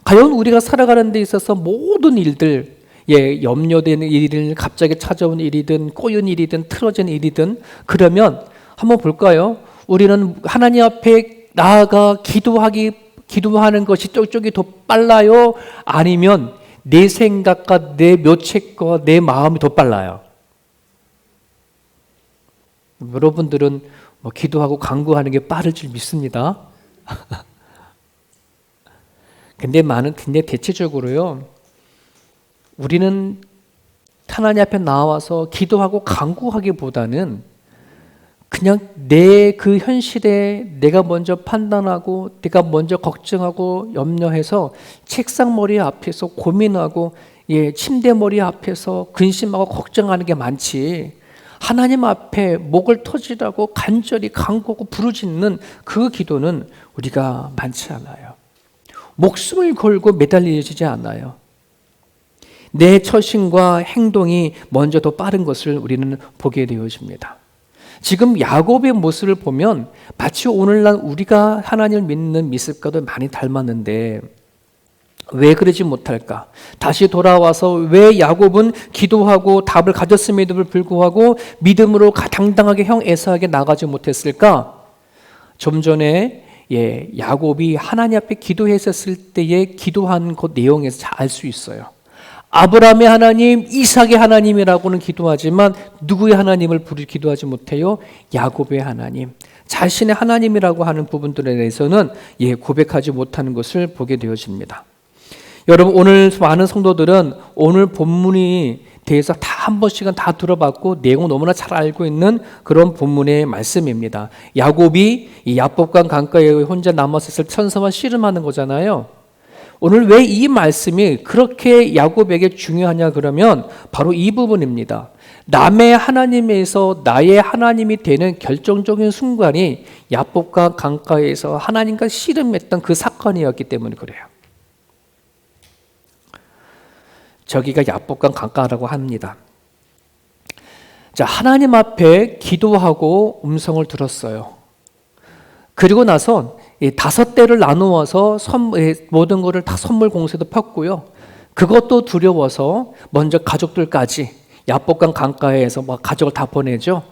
과연 우리가 살아가는 데 있어서 모든 일들 염려되는 일이든 갑자기 찾아온 일이든 꼬인 일이든 틀어진 일이든 그러면 한번 볼까요? 우리는 하나님 앞에 나아가 기도하는 것이 쪽쪽이 더 빨라요? 아니면 내 생각과 내 묘책과 내 마음이 더 빨라요? 여러분들은 기도하고 간구하는 게 빠를 줄 믿습니다. 근데 대체적으로요, 우리는 하나님 앞에 나와서 기도하고 간구하기보다는 그냥 내 그 현실에 내가 먼저 판단하고 내가 먼저 걱정하고 염려해서 책상 머리 앞에서 고민하고 침대 머리 앞에서 근심하고 걱정하는 게 많지, 하나님 앞에 목을 터지라고 간절히 간구하고 부르짖는 그 기도는 우리가 많지 않아요. 목숨을 걸고 매달리지 않아요. 내 처신과 행동이 먼저 더 빠른 것을 우리는 보게 되어집니다. 지금 야곱의 모습을 보면 마치 오늘날 우리가 하나님을 믿는 미습과도 많이 닮았는데 왜 그러지 못할까? 다시 돌아와서 왜 야곱은 기도하고 답을 가졌음에도 불구하고 믿음으로 당당하게 형 에사에게 나가지 못했을까? 좀 전에 야곱이 하나님 앞에 기도했었을 때에 기도한 그 내용에서 잘 알 수 있어요. 아브라함의 하나님, 이삭의 하나님이라고는 기도하지만 누구의 하나님을 기도하지 못해요? 야곱의 하나님, 자신의 하나님이라고 하는 부분들에 대해서는 고백하지 못하는 것을 보게 되어집니다. 여러분, 오늘 많은 성도들은 오늘 본문이 대해서 다 한 번씩은 다 들어봤고 내용을 너무나 잘 알고 있는 그런 본문의 말씀입니다. 야곱이 이 야복강 강가에 혼자 남았을 때 천사와 씨름하는 거잖아요. 오늘 왜 이 말씀이 그렇게 야곱에게 중요하냐 그러면 바로 이 부분입니다. 남의 하나님에서 나의 하나님이 되는 결정적인 순간이 야복강 강가에서 하나님과 씨름했던 그 사건이었기 때문에 그래요. 저기가 야복강 강가라고 합니다. 자, 하나님 앞에 기도하고 음성을 들었어요. 그리고 나서 5대를 나누어서 모든 것을 다 선물 공세도 폈고요. 그것도 두려워서 먼저 가족들까지 야복강 강가에서 막 가족을 다 보내죠.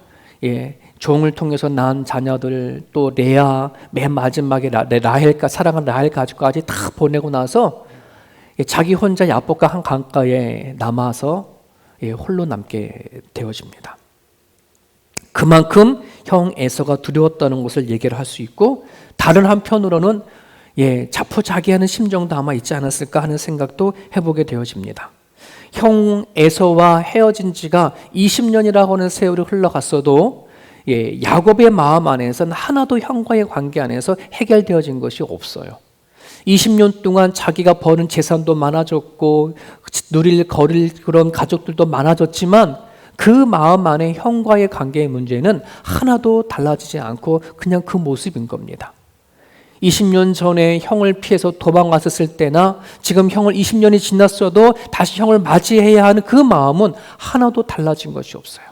종을 통해서 낳은 자녀들, 또 레아, 맨 마지막에 라헬과 사랑하는 라헬 가족까지 다 보내고 나서 자기 혼자 야복강 강가에 남아서 홀로 남게 되어집니다. 그만큼 형 에서가 두려웠다는 것을 얘기를 할 수 있고, 다른 한편으로는 자포자기하는 심정도 아마 있지 않았을까 하는 생각도 해보게 되어집니다. 형 에서와 헤어진 지가 20년이라고 하는 세월이 흘러갔어도 야곱의 마음 안에서는 하나도 형과의 관계 안에서 해결되어진 것이 없어요. 20년 동안 자기가 버는 재산도 많아졌고 거릴 그런 가족들도 많아졌지만 그 마음 안에 형과의 관계의 문제는 하나도 달라지지 않고 그냥 그 모습인 겁니다. 20년 전에 형을 피해서 도망갔었을 때나 지금 형을 20년이 지났어도 다시 형을 맞이해야 하는 그 마음은 하나도 달라진 것이 없어요.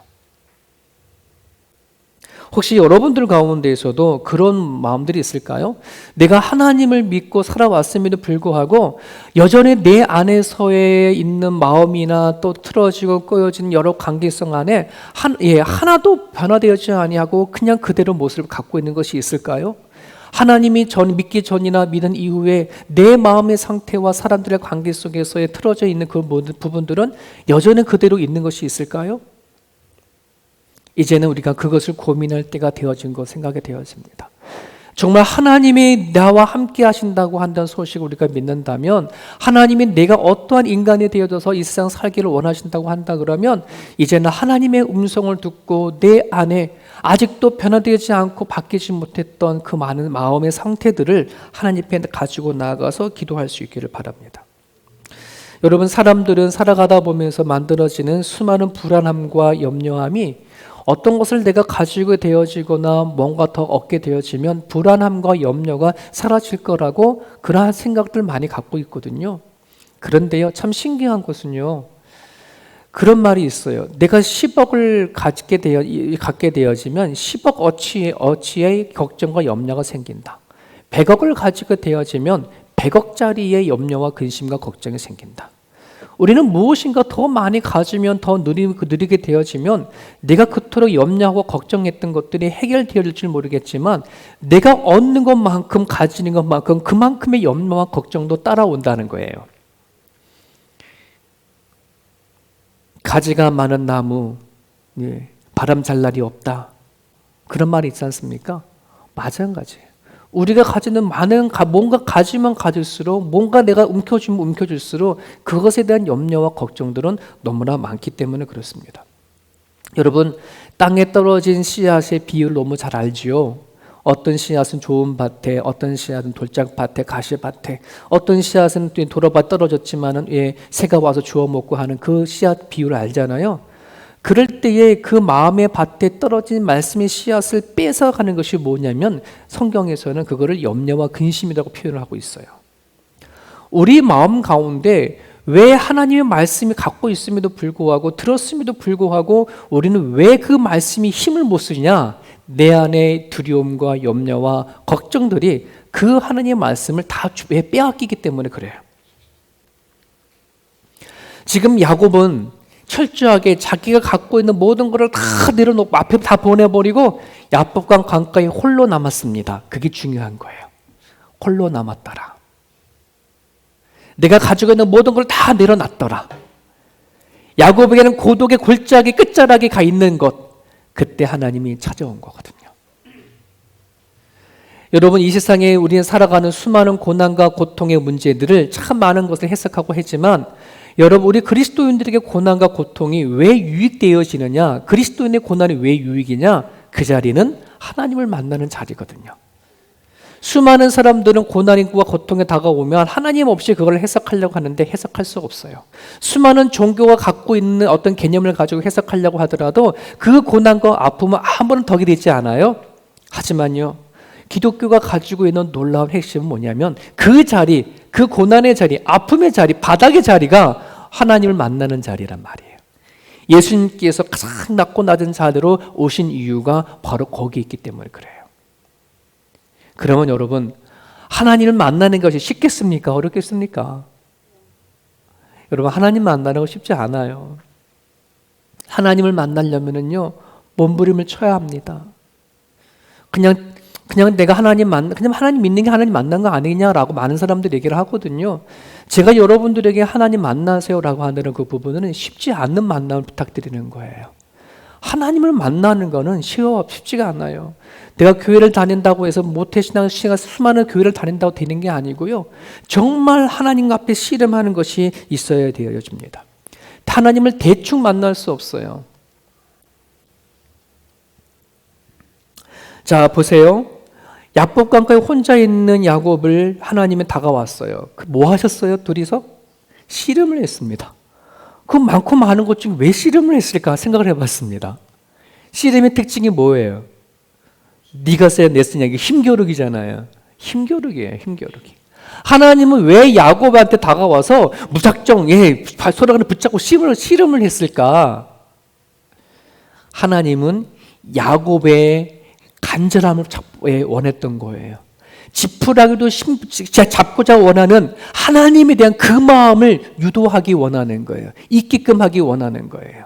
혹시 여러분들 가운데에서도 그런 마음들이 있을까요? 내가 하나님을 믿고 살아왔음에도 불구하고 여전히 내 안에서의 있는 마음이나 또 틀어지고 꼬여진 여러 관계성 안에 하나도 변화되지 아니하고 그냥 그대로 모습을 갖고 있는 것이 있을까요? 하나님이 믿기 전이나 믿은 이후에 내 마음의 상태와 사람들의 관계 속에서의 틀어져 있는 그 모든 부분들은 여전히 그대로 있는 것이 있을까요? 이제는 우리가 그것을 고민할 때가 되어진 것 생각이 되어집니다. 정말 하나님이 나와 함께 하신다고 한다는 소식을 우리가 믿는다면, 하나님이 내가 어떠한 인간이 되어져서 이 세상 살기를 원하신다고 한다 그러면 이제는 하나님의 음성을 듣고 내 안에 아직도 변화되지 않고 바뀌지 못했던 그 많은 마음의 상태들을 하나님 앞에 가지고 나아가서 기도할 수 있기를 바랍니다. 여러분, 사람들은 살아가다 보면서 만들어지는 수많은 불안함과 염려함이 어떤 것을 내가 가지고 되어지거나 뭔가 더 얻게 되어지면 불안함과 염려가 사라질 거라고 그러한 생각들 많이 갖고 있거든요. 그런데요, 참 신기한 것은요, 그런 말이 있어요. 내가 10억을 갖게 되어지면 10억 어치의 걱정과 염려가 생긴다. 100억을 가지고 되어지면 100억짜리의 염려와 근심과 걱정이 생긴다. 우리는 무엇인가 더 많이 가지면 더 느리게 되어지면 내가 그토록 염려하고 걱정했던 것들이 해결되어질 줄 모르겠지만 내가 얻는 것만큼 가지는 것만큼 그만큼의 염려와 걱정도 따라온다는 거예요. 가지가 많은 나무, 바람 잘 날이 없다. 그런 말이 있지 않습니까? 마찬가지예요. 우리가 가지는 뭔가 가지면 가질수록, 뭔가 내가 움켜쥐면 움켜질수록 그것에 대한 염려와 걱정들은 너무나 많기 때문에 그렇습니다. 여러분, 땅에 떨어진 씨앗의 비율을 너무 잘 알지요. 어떤 씨앗은 좋은 밭에, 어떤 씨앗은 돌짝밭에, 가시밭에, 어떤 씨앗은 돌아봐 떨어졌지만은 새가 와서 주워 먹고 하는 그 씨앗 비율을 알잖아요. 그럴 때에 그 마음의 밭에 떨어진 말씀의 씨앗을 뺏어가는 것이 뭐냐면 성경에서는 그거를 염려와 근심이라고 표현을 하고 있어요. 우리 마음 가운데 왜 하나님의 말씀이 갖고 있음에도 불구하고 들었음에도 불구하고 우리는 왜 그 말씀이 힘을 못 쓰냐? 내 안에 두려움과 염려와 걱정들이 그 하나님의 말씀을 다 빼앗기기 때문에 그래요. 지금 야곱은 철저하게 자기가 갖고 있는 모든 것을 다 내려놓고 앞에 다 보내버리고 야복강 강가에 홀로 남았습니다. 그게 중요한 거예요. 홀로 남았더라. 내가 가지고 있는 모든 걸 다 내려놨더라. 야곱에게는 고독의 골짜기 끝자락에 가 있는 것, 그때 하나님이 찾아온 거거든요. 여러분, 이 세상에 우리는 살아가는 수많은 고난과 고통의 문제들을 참 많은 것을 해석하고 했지만 여러분, 우리 그리스도인들에게 고난과 고통이 왜 유익되어지느냐, 그리스도인의 고난이 왜 유익이냐, 그 자리는 하나님을 만나는 자리거든요. 수많은 사람들은 고난과 고통에 다가오면 하나님 없이 그걸 해석하려고 하는데 해석할 수 없어요. 수많은 종교가 갖고 있는 어떤 개념을 가지고 해석하려고 하더라도 그 고난과 아픔은 아무런 덕이 되지 않아요. 하지만요, 기독교가 가지고 있는 놀라운 핵심은 뭐냐면 그 자리, 그 고난의 자리, 아픔의 자리, 바닥의 자리가 하나님을 만나는 자리란 말이에요. 예수님께서 가장 낮고 낮은 자리로 오신 이유가 바로 거기 있기 때문에 그래요. 그러면 여러분, 하나님을 만나는 것이 쉽겠습니까? 어렵겠습니까? 여러분, 하나님 만나는 거 쉽지 않아요. 하나님을 만나려면은요, 몸부림을 쳐야 합니다. 그냥 내가 그냥 하나님 믿는 게 하나님 만난 거 아니냐라고 많은 사람들이 얘기를 하거든요. 제가 여러분들에게 하나님 만나세요라고 하는 그 부분은 쉽지 않는 만남을 부탁드리는 거예요. 하나님을 만나는 거는 쉽지가 않아요. 내가 교회를 다닌다고 해서 모태신앙 수많은 교회를 다닌다고 되는 게 아니고요. 정말 하나님 앞에 씨름하는 것이 있어야 되어집니다. 하나님을 대충 만날 수 없어요. 자, 보세요. 야복강가에 혼자 있는 야곱을 하나님이 다가왔어요. 뭐 하셨어요? 둘이서? 씨름을 했습니다. 그 많고 많은 것 중에 왜 씨름을 했을까 생각을 해봤습니다. 씨름의 특징이 뭐예요? 네가 세야 내 쓰냐, 이게 힘겨루기잖아요. 힘겨루기예요, 힘겨루기. 하나님은 왜 야곱한테 다가와서 무작정 손가락을 붙잡고 씨름을 했을까? 하나님은 야곱의 간절함을 원했던 거예요. 지푸라기도 잡고자 원하는 하나님에 대한 그 마음을 유도하기 원하는 거예요. 있게끔 하기 원하는 거예요.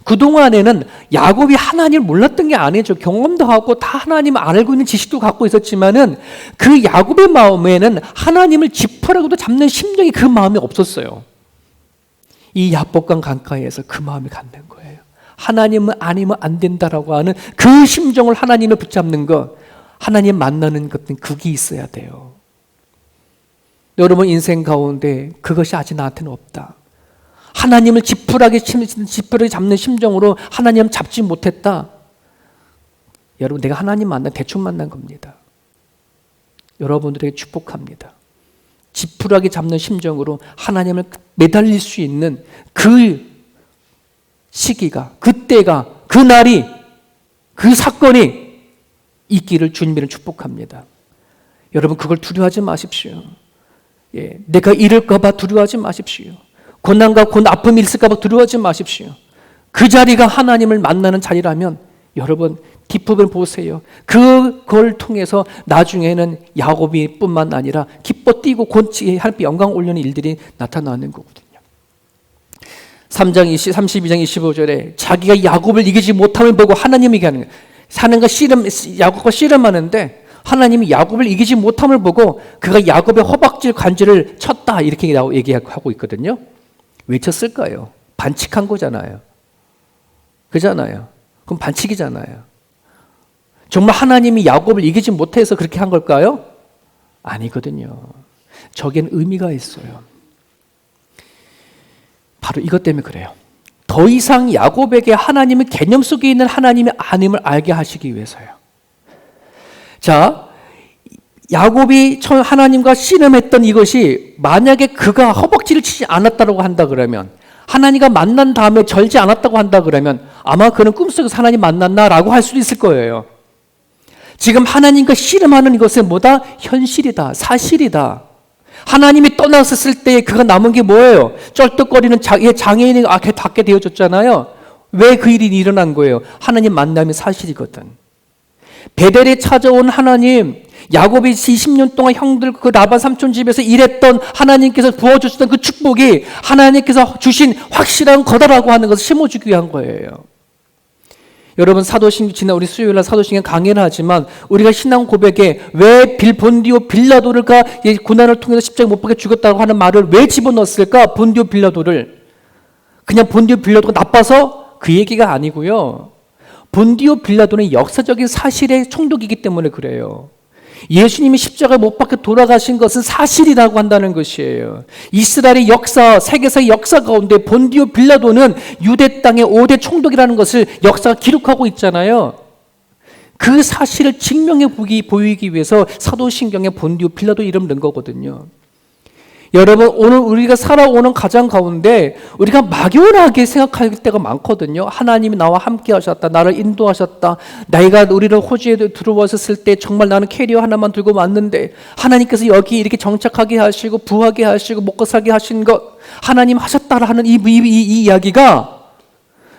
그동안에는 야곱이 하나님을 몰랐던 게 아니죠. 경험도 하고 다 하나님을 알고 있는 지식도 갖고 있었지만은 그 야곱의 마음에는 하나님을 지푸라기도 잡는 심정이 그 마음이 없었어요. 이 야복강 강가에서 그 마음이 갖는 거예요. 하나님은 아니면 안 된다라고 하는 그 심정을 하나님을 붙잡는 것, 하나님 만나는 것은 그게 있어야 돼요. 여러분 인생 가운데 그것이 아직 나한테는 없다. 하나님을 지푸라기 잡는 심정으로 하나님 잡지 못했다. 여러분, 내가 하나님 대충 만난 겁니다. 여러분들에게 축복합니다. 지푸라기 잡는 심정으로 하나님을 매달릴 수 있는 그 시기가, 그때가, 그날이, 그 사건이 있기를 주님이를 축복합니다. 여러분, 그걸 두려워하지 마십시오. 내가 잃을까 봐 두려워하지 마십시오. 고난과 아픔이 있을까 봐 두려워하지 마십시오. 그 자리가 하나님을 만나는 자리라면 여러분 뒷부분 보세요. 그걸 통해서 나중에는 야곱이 뿐만 아니라 기뻐 뛰고 하나님께 영광 올리는 일들이 나타나는 거거든요. 32장 25절에 자기가 야곱을 이기지 못함을 보고 하나님이 얘기하는 거예요. 야곱과 씨름하는데 하나님이 야곱을 이기지 못함을 보고 그가 야곱의 허벅지 관절을 쳤다 이렇게 얘기하고 있거든요. 왜 쳤을까요? 반칙한 거잖아요. 그잖아요. 그럼 반칙이잖아요. 정말 하나님이 야곱을 이기지 못해서 그렇게 한 걸까요? 아니거든요. 저기엔 의미가 있어요. 바로 이것 때문에 그래요. 더 이상 야곱에게 하나님의 개념 속에 있는 하나님의 아님을 알게 하시기 위해서요. 자, 야곱이 하나님과 씨름했던 이것이 만약에 그가 허벅지를 치지 않았다고 한다 그러면, 하나님과 만난 다음에 절지 않았다고 한다 그러면 아마 그는 꿈속에서 하나님 만났나라고 할 수도 있을 거예요. 지금 하나님과 씨름하는 이것은 뭐다? 현실이다. 사실이다. 하나님이 떠났을 때 그가 남은 게 뭐예요? 쩔뚝거리는 장애인이 닿게 되어졌잖아요. 왜 그 일이 일어난 거예요? 하나님 만남이 사실이거든. 베델에 찾아온 하나님, 야곱이 20년 동안 형들 그 라반 삼촌 집에서 일했던 하나님께서 부어주셨던 그 축복이 하나님께서 주신 확실한 거다라고 하는 것을 심어주기 위한 거예요. 여러분, 사도신경 지난 우리 수요일날 사도신경 강의를 하지만 우리가 신앙 고백에 왜 본디오 빌라도가 고난을 통해서 십자가에 못 박혀 죽었다고 하는 말을 왜 집어넣었을까? 본디오 빌라도를 그냥 본디오 빌라도가 나빠서 그 얘기가 아니고요. 본디오 빌라도는 역사적인 사실의 총독이기 때문에 그래요. 예수님이 십자가에 못 박혀 돌아가신 것은 사실이라고 한다는 것이에요. 이스라엘의 역사, 세계사의 역사 가운데 본디오 빌라도는 유대 땅의 5대 총독이라는 것을 역사가 기록하고 있잖아요. 그 사실을 증명해 보이기 위해서 사도신경에 본디오 빌라도 이름 넣은 거거든요. 여러분, 오늘 우리가 살아오는 가정 가운데 우리가 막연하게 생각할 때가 많거든요. 하나님이 나와 함께 하셨다. 나를 인도하셨다. 내가 우리를 호주에 들어왔을 때 정말 나는 캐리어 하나만 들고 왔는데 하나님께서 여기 이렇게 정착하게 하시고 부하게 하시고 먹고 살게 하신 것 하나님 하셨다라 하는 이 이야기가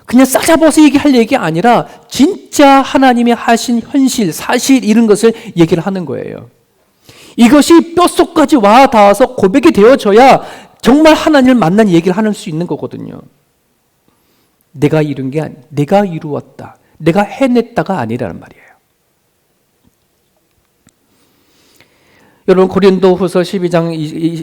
그냥 싸잡아서 얘기할 얘기가 아니라 진짜 하나님이 하신 현실, 사실 이런 것을 얘기를 하는 거예요. 이것이 뼛속까지 와 닿아서 고백이 되어져야 정말 하나님을 만난 얘기를 할 수 있는 거거든요. 내가 이룬 게 아니, 내가 이루었다. 내가 해냈다가 아니라는 말이에요. 여러분, 고린도후서 12장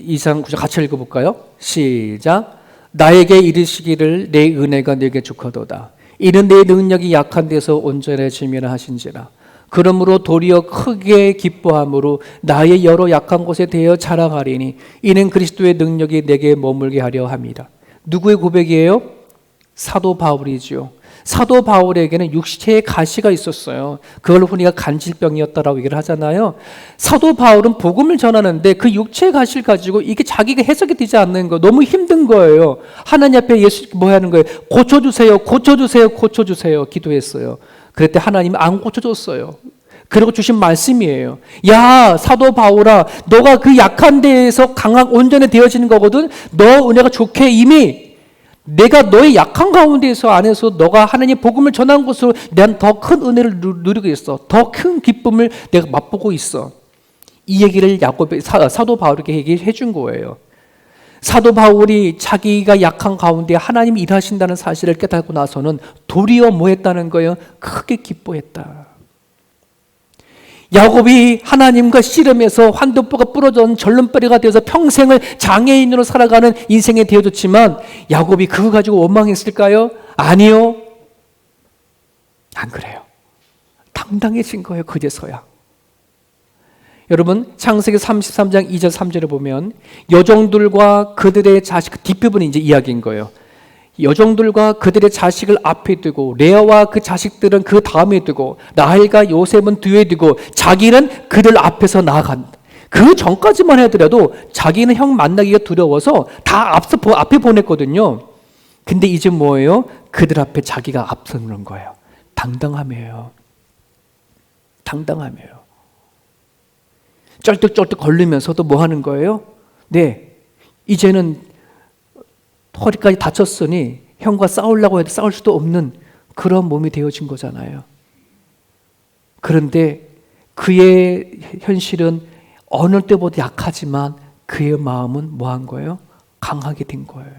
2장 9절 같이 읽어볼까요? 시작. 나에게 이르시기를 내 은혜가 내게 주커도다. 이는 내 능력이 약한 데서 온전해지미라 하신지라. 그러므로 도리어 크게 기뻐함으로 나의 여러 약한 곳에 대하여 자랑하리니 이는 그리스도의 능력이 내게 머물게 하려 함이라. 누구의 고백이에요? 사도 바울이지요. 사도 바울에게는 육체의 가시가 있었어요. 그걸 우리가 간질병이었다라고 얘기를 하잖아요. 사도 바울은 복음을 전하는데 그 육체의 가시를 가지고 이게 자기가 해석이 되지 않는 거 너무 힘든 거예요. 하나님 앞에 예수 뭐 하는 거예요? 고쳐주세요, 고쳐주세요, 고쳐주세요 기도했어요. 그랬더니 하나님이 안 고쳐줬어요. 그리고 주신 말씀이에요. 야, 사도 바울아, 너가 그 약한 데에서 온전히 되어지는 거거든. 너 은혜가 좋게 이미 내가 너의 약한 가운데에서 안에서 너가 하나님의 복음을 전한 것으로 난 더 큰 은혜를 누리고 있어. 더 큰 기쁨을 내가 맛보고 있어. 이 얘기를 사도 바울에게 얘기해 준 거예요. 사도 바울이 자기가 약한 가운데 하나님이 일하신다는 사실을 깨닫고 나서는 도리어 뭐 했다는 거예요? 크게 기뻐했다. 야곱이 하나님과 씨름해서 환도뼈가 부러진 절름발이가 되어서 평생을 장애인으로 살아가는 인생이 되어졌지만 야곱이 그거 가지고 원망했을까요? 아니요. 안 그래요. 당당해진 거예요. 그제서야. 여러분, 창세기 33장 2절 3절을 보면 여종들과 그들의 자식, 뒷부분이 이제 이야기인 거예요. 여종들과 그들의 자식을 앞에 두고 레아와 그 자식들은 그 다음에 두고 라헬과 요셉은 뒤에 두고 자기는 그들 앞에서 나아간다. 그 전까지만 하더라도 자기는 형 만나기가 두려워서 다 앞에 보냈거든요. 근데 이제 뭐예요? 그들 앞에 자기가 앞서는 거예요. 당당함이에요. 당당함이에요. 쩔뚝쩔뚝 걸리면서도 뭐 하는 거예요? 네, 이제는 허리까지 다쳤으니 형과 싸우려고 해도 싸울 수도 없는 그런 몸이 되어진 거잖아요. 그런데 그의 현실은 어느 때보다 약하지만 그의 마음은 뭐 한 거예요? 강하게 된 거예요.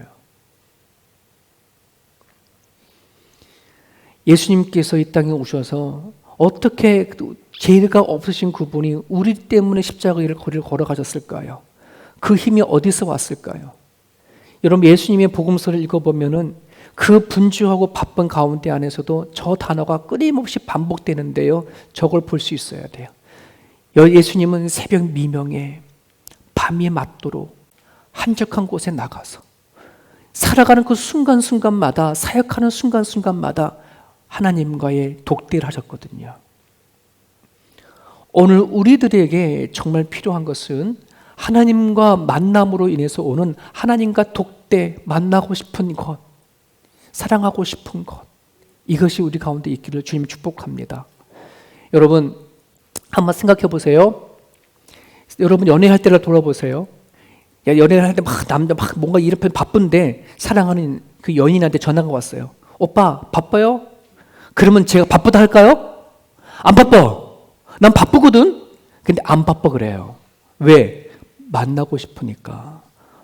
예수님께서 이 땅에 오셔서 어떻게 죄가 없으신 그분이 우리 때문에 십자가의 거리를 걸어가셨을까요? 그 힘이 어디서 왔을까요? 여러분, 예수님의 복음서를 읽어보면은 그 분주하고 바쁜 가운데 안에서도 저 단어가 끊임없이 반복되는데요. 저걸 볼 수 있어야 돼요. 예수님은 새벽 미명에 밤이 맞도록 한적한 곳에 나가서 살아가는 그 순간순간마다, 사역하는 순간순간마다 하나님과의 독대를 하셨거든요. 오늘 우리들에게 정말 필요한 것은 하나님과 만남으로 인해서 오는 하나님과 독대, 만나고 싶은 것, 사랑하고 싶은 것, 이것이 우리 가운데 있기를 주님이 축복합니다. 여러분 한번 생각해 보세요. 여러분 연애할 때를 돌아보세요. 연애를 할 때 막 남자 막 뭔가 이렇게 바쁜데 사랑하는 그 연인한테 전화가 왔어요. 오빠 바빠요? 그러면 제가 바쁘다 할까요? 안 바빠. 난 바쁘거든. 근데 안 바빠 그래요. 왜? 만나고 싶으니까.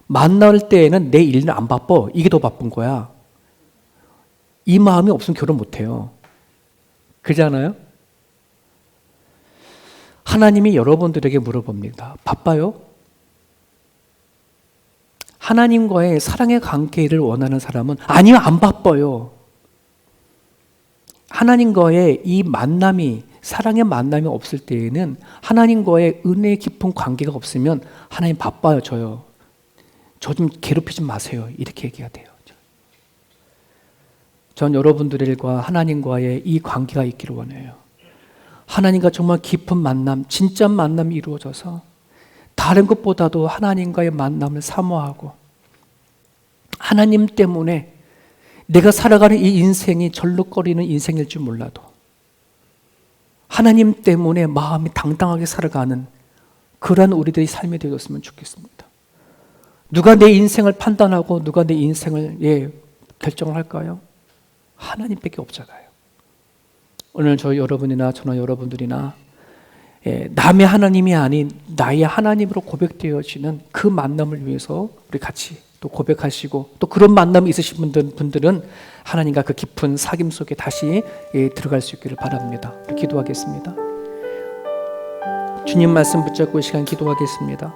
만날 때에는 내 일은 안 바빠. 이게 더 바쁜 거야. 이 마음이 없으면 결혼 못 해요. 그렇잖아요? 하나님이 여러분들에게 물어봅니다. 바빠요? 하나님과의 사랑의 관계를 원하는 사람은 아니요, 안 바빠요. 하나님과의 이 만남이, 사랑의 만남이 없을 때에는, 하나님과의 은혜 깊은 관계가 없으면 하나님 바빠요, 저요. 저 좀 괴롭히지 마세요. 이렇게 얘기해야 돼요. 전 여러분들과 하나님과의 이 관계가 있기를 원해요. 하나님과 정말 깊은 만남, 진짜 만남이 이루어져서 다른 것보다도 하나님과의 만남을 사모하고, 하나님 때문에 내가 살아가는 이 인생이 절룩거리는 인생일 줄 몰라도 하나님 때문에 마음이 당당하게 살아가는 그러한 우리들의 삶이 되었으면 좋겠습니다. 누가 내 인생을 판단하고 누가 내 인생을 결정을 할까요? 하나님밖에 없잖아요. 오늘 저 여러분이나 저나 여러분들이나 남의 하나님이 아닌 나의 하나님으로 고백되어지는 그 만남을 위해서 우리 같이 또 고백하시고, 또 그런 만남이 있으신 분들은 하나님과 그 깊은 사귐 속에 다시 들어갈 수 있기를 바랍니다. 기도하겠습니다. 주님 말씀 붙잡고 이 시간 기도하겠습니다.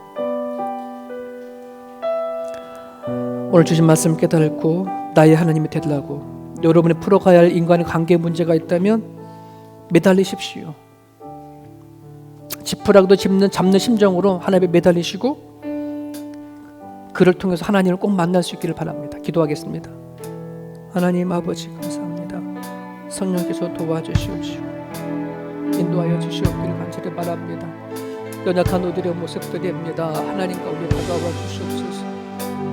오늘 주신 말씀 깨달고 나의 하나님이 되려고 여러분이 풀어가야 할 인간의 관계 문제가 있다면 매달리십시오. 지푸라기도 잡는 심정으로 하나님에 매달리시고 그를 통해서 하나님을 꼭 만날 수 있기를 바랍니다. 기도하겠습니다. 하나님 아버지 감사합니다. 성령께서 도와주시옵시고 인도하여 주시옵기를 간절히 바랍니다. 연약한 우리의 모습들입니다. 하나님과 우리 다가와 주시옵소서.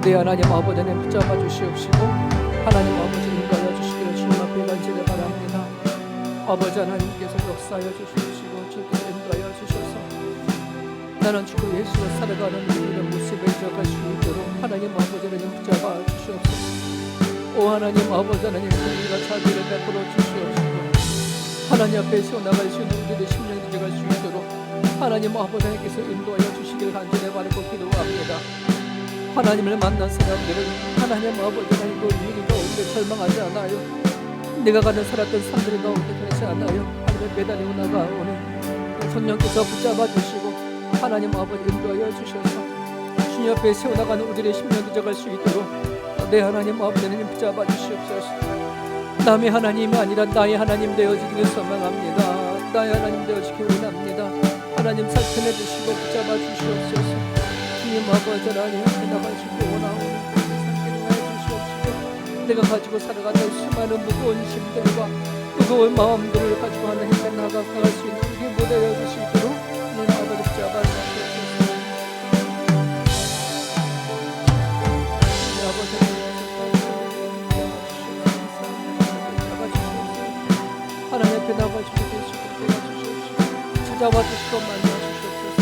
내 하나님 아버지 하나님 붙잡아 주시옵시고 하나님 아버지 인도하여 주시기를 주님 앞에 간절히 바랍니다. 아버지 하나님께서 역사하여 주시옵시고 주께 인도하여 주셔서 나는 주 예수로 살아가는 우리의 모습을 이어갈 수 있도록 하나님 아버지 하나님 붙잡아 주시옵소서. 오 하나님 아버지 하나님 우리가 자비를 베풀어 주시옵시고 하나님 앞에 세워나갈 수 있는 우리의 심령이 되어갈 수 있도록 하나님 아버지 하나님께서 인도하여 주시기를 간절히 바라고 기도합니다. 하나님을 만난 사람들은 하나님 아버지 하나님 그 위기 가운데 절망하지 않아요. 내가 가는 살았던 산들 가운데 그렇지 않아요. 하나님을 매달리고 나가오니 성령께서 붙잡아 주시고 하나님 아버지 인도하여 주셔서 주님 앞에 세워나가는 우리의 심령이 되어갈 수 있도록 내 하나님 아버지 하나님 붙잡아 주시옵소서. 남의 하나님이 아니라 나의 하나님 되어지기를 소망합니다. 나의 하나님 되어지기 원합니다. 하나님 살펴내 주시고 붙잡아 주시옵소서. 주님 아버지 하나님 앞에 나가시기 원하오니 살펴내 주시옵시고 내가 가지고 살아가는 수많은 무거운 심들과 무거운 마음들을 가지고 하나님 앞에 나갈 수 있는 우리 못 되어 주시도록 주님 아버지 붙잡아 주시옵소서. 하나님 앞에 나가시고 계시고 도와주시옵시고 찾아와 주시고 만나 주시옵소서.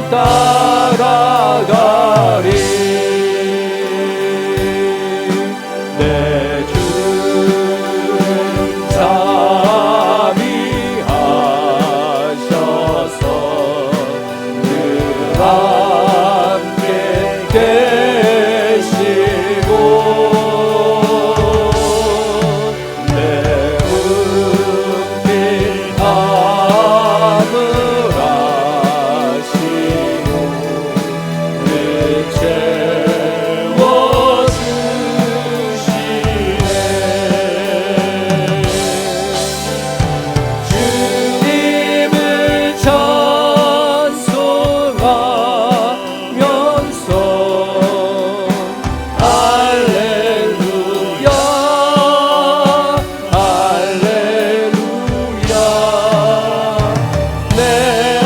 따라가리. 내 주 자비하셔서 늘 함께 계시고 내 은빛 하늘하시고 늘 채워주시네. 주님을 찬송하면서 할렐루야 할렐루야. 내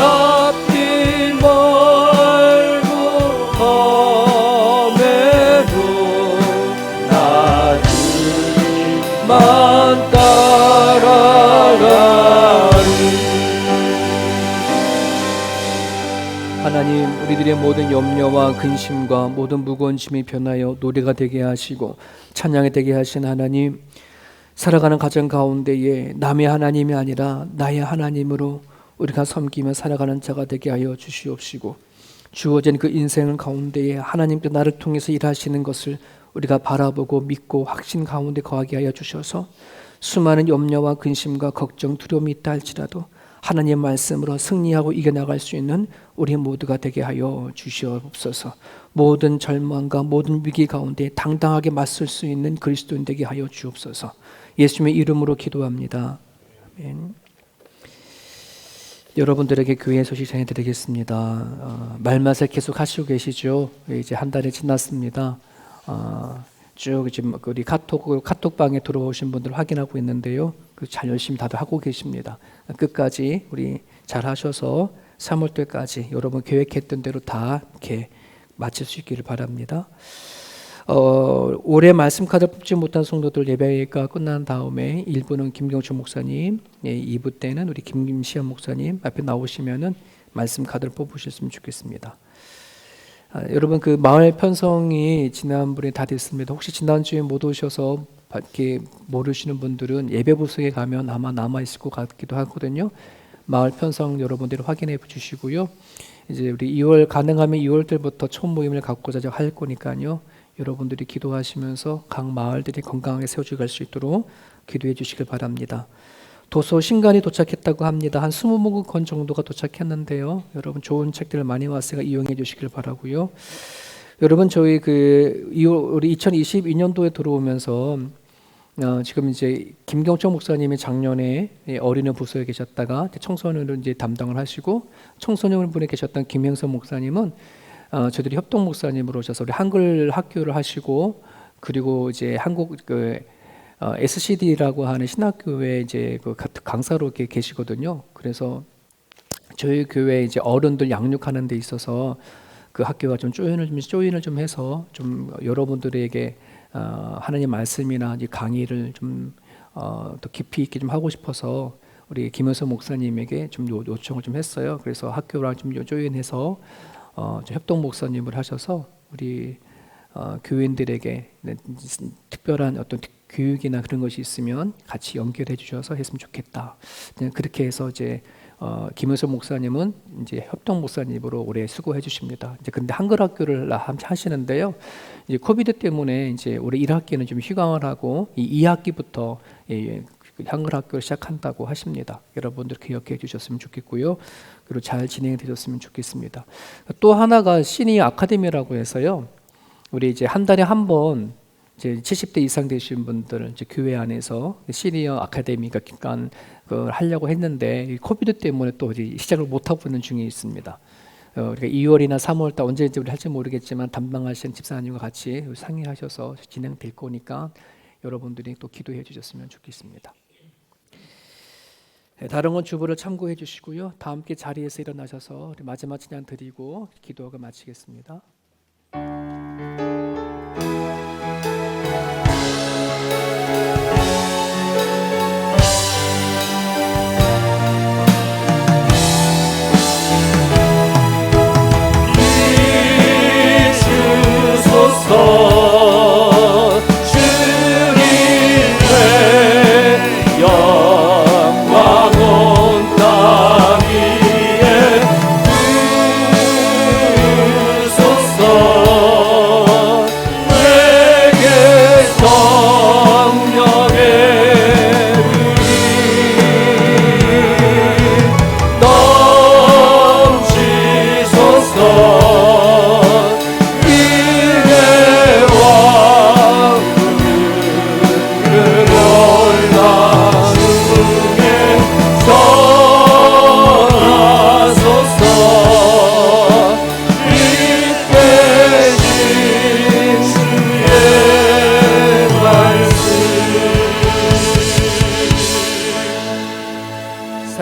앞길 멀고 험해도 나 주님만 따라가리. 하나님, 우리들의 모든 염려와 근심과 모든 무거운 짐이 변하여 노래가 되게 하시고 찬양이 되게 하신 하나님, 살아가는 가정 가운데에 남의 하나님이 아니라 나의 하나님으로 우리가 섬기며 살아가는 자가 되게 하여 주시옵시고, 주어진 그 인생 가운데에 하나님께 나를 통해서 일하시는 것을 우리가 바라보고 믿고 확신 가운데 거하게 하여 주셔서 수많은 염려와 근심과 걱정, 두려움이 있다 할지라도 하나님의 말씀으로 승리하고 이겨나갈 수 있는 우리 모두가 되게 하여 주시옵소서. 모든 절망과 모든 위기 가운데 당당하게 맞설 수 있는 그리스도인 되게 하여 주옵소서. 예수님의 이름으로 기도합니다. 아멘. 여러분들에게 교회 소식 전해드리겠습니다. 말맛을 계속 하시고 계시죠? 이제 한 달이 지났습니다. 쭉 지금 우리 카톡방에 들어오신 분들 확인하고 있는데요. 잘 열심히 다들 하고 계십니다. 끝까지 우리 잘 하셔서 3월 때까지 여러분 계획했던 대로 다 이렇게 마칠 수 있기를 바랍니다. 올해 말씀 카드 뽑지 못한 성도들 예배가 끝난 다음에 1부는 김경춘 목사님, 2부 때는 우리 김시현 목사님 앞에 나오시면은 말씀 카드를 뽑으셨으면 좋겠습니다. 여러분 그 마을 편성이 지난번에 다 됐습니다. 혹시 지난주에 못 오셔서 이렇게 모르시는 분들은 예배 부석에 가면 아마 남아 있을 것 같기도 하거든요. 마을 편성 여러분들이 확인해 주시고요. 이제 우리 2월 가능하면 2월 달부터 첫 모임을 갖고자 할 거니까요. 여러분들이 기도하시면서 각 마을들이 건강하게 세워져 갈 수 있도록 기도해 주시길 바랍니다. 도서 신간이 도착했다고 합니다. 한 20권 정도가 도착했는데요. 여러분 좋은 책들을 많이 왔으니까 이용해 주시길 바라고요. 여러분 저희 우리 2022년도에 들어오면서 지금 이제 김경철 목사님이 작년에 어린이 부서에 계셨다가 청소년을 이제 담당을 하시고 청소년 분에 계셨던 김행선 목사님은 저희들이 협동 목사님으로 오셔서 우리 한글 학교를 하시고 그리고 이제 한국 SCD라고 하는 신학교에 이제 그 강사로 이렇게 계시거든요. 그래서 저희 교회 이제 어른들 양육하는 데 있어서 그 학교가 좀 조인을 좀 해서 좀 여러분들에게 하나님 말씀이나 강의를 좀 더 깊이 있게 좀 하고 싶어서 우리 김현수 목사님에게 좀 요청을 좀 했어요. 그래서 학교랑 좀 조인해서 협동 목사님을 하셔서 우리 교인들에게 특별한 어떤 교육이나 그런 것이 있으면 같이 연결해 주셔서 했으면 좋겠다. 그렇게 해서 이제 김은수 목사님은 이제 협동 목사님으로 올해 수고해 주십니다. 이제 근데 한글 학교를 하시는데요. 이제 코비드 때문에 이제 올해 1학기는 좀 휴강을 하고 이 2학기부터 한글 학교를 시작한다고 하십니다. 여러분들 기억해 주셨으면 좋겠고요. 그리고 잘 진행이 되셨으면 좋겠습니다. 또 하나가 시니 아카데미라고 해서요. 우리 이제 한 달에 한 번 이제 70대 이상 되신 분들 이제 교회 안에서 시니어 아카데미가 기간 그걸 하려고 했는데 코비드 때문에 또 이제 시작을 못 하고 있는 중에 있습니다. 우리가 2월이나 3월 달 언제 우리 할지 모르겠지만 담당하신 집사님과 같이 상의하셔서 진행될 거니까 여러분들이 또 기도해 주셨으면 좋겠습니다. 다른 건 주보를 참고해 주시고요. 다 함께 자리에서 일어나셔서 마지막 찬양 드리고 기도가 마치겠습니다.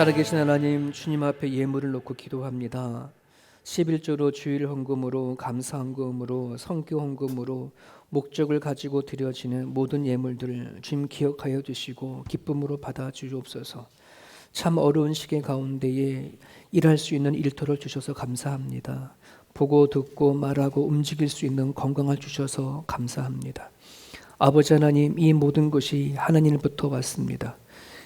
살아계신 하나님, 주님 앞에 예물을 놓고 기도합니다. 11조로 주일 헌금으로, 감사 헌금으로, 성교 헌금으로 목적을 가지고 드려지는 모든 예물들을 주님 기억하여 주시고 기쁨으로 받아 주옵소서. 참 어려운 시기 가운데에 일할 수 있는 일터를 주셔서 감사합니다. 보고 듣고 말하고 움직일 수 있는 건강을 주셔서 감사합니다. 아버지 하나님, 이 모든 것이 하나님부터 왔습니다.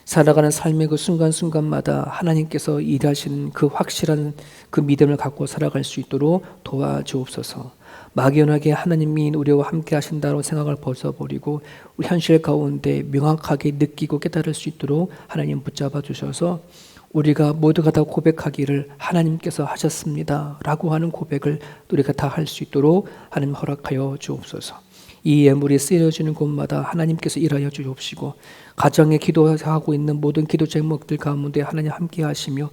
살아가는 삶의 그 순간순간마다 하나님께서 일하시는 그 확실한 그 믿음을 갖고 살아갈 수 있도록 도와주옵소서. 막연하게 하나님이 우리와 함께 하신다고 생각을 벗어버리고 우리 현실 가운데 명확하게 느끼고 깨달을 수 있도록 하나님 붙잡아 주셔서 우리가 모두가 다 고백하기를 하나님께서 하셨습니다 라고 하는 고백을 우리가 다 할 수 있도록 하나님 허락하여 주옵소서. 이 예물이 쓰여지는 곳마다 하나님께서 일하여 주옵시고 가정에 기도하고 있는 모든 기도 제목들 가운데 하나님 함께 하시며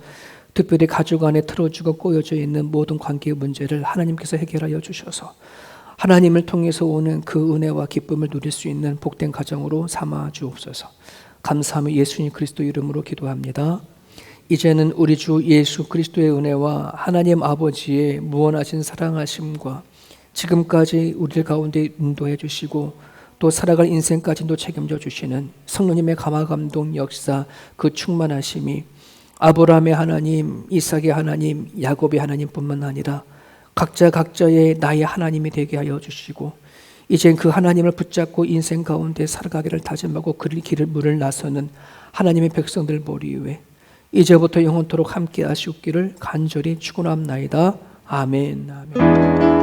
특별히 가족 안에 틀어지고 꼬여져 있는 모든 관계의 문제를 하나님께서 해결하여 주셔서 하나님을 통해서 오는 그 은혜와 기쁨을 누릴 수 있는 복된 가정으로 삼아 주옵소서. 감사하며 예수님 그리스도 이름으로 기도합니다. 이제는 우리 주 예수 그리스도의 은혜와 하나님 아버지의 무한하신 사랑하심과 지금까지 우리들 가운데 인도해 주시고 또 살아갈 인생까지도 책임져 주시는 성령님의 감화감동 역사, 그 충만하심이 아브라함의 하나님, 이삭의 하나님, 야곱의 하나님뿐만 아니라 각자의 나의 하나님이 되게 하여 주시고 이젠 그 하나님을 붙잡고 인생 가운데 살아가기를 다짐하고 그 길을 물을 나서는 하나님의 백성들 머리 위에 이제부터 영원토록 함께 하시옵기를 간절히 축원합나이다. 아멘. 아멘.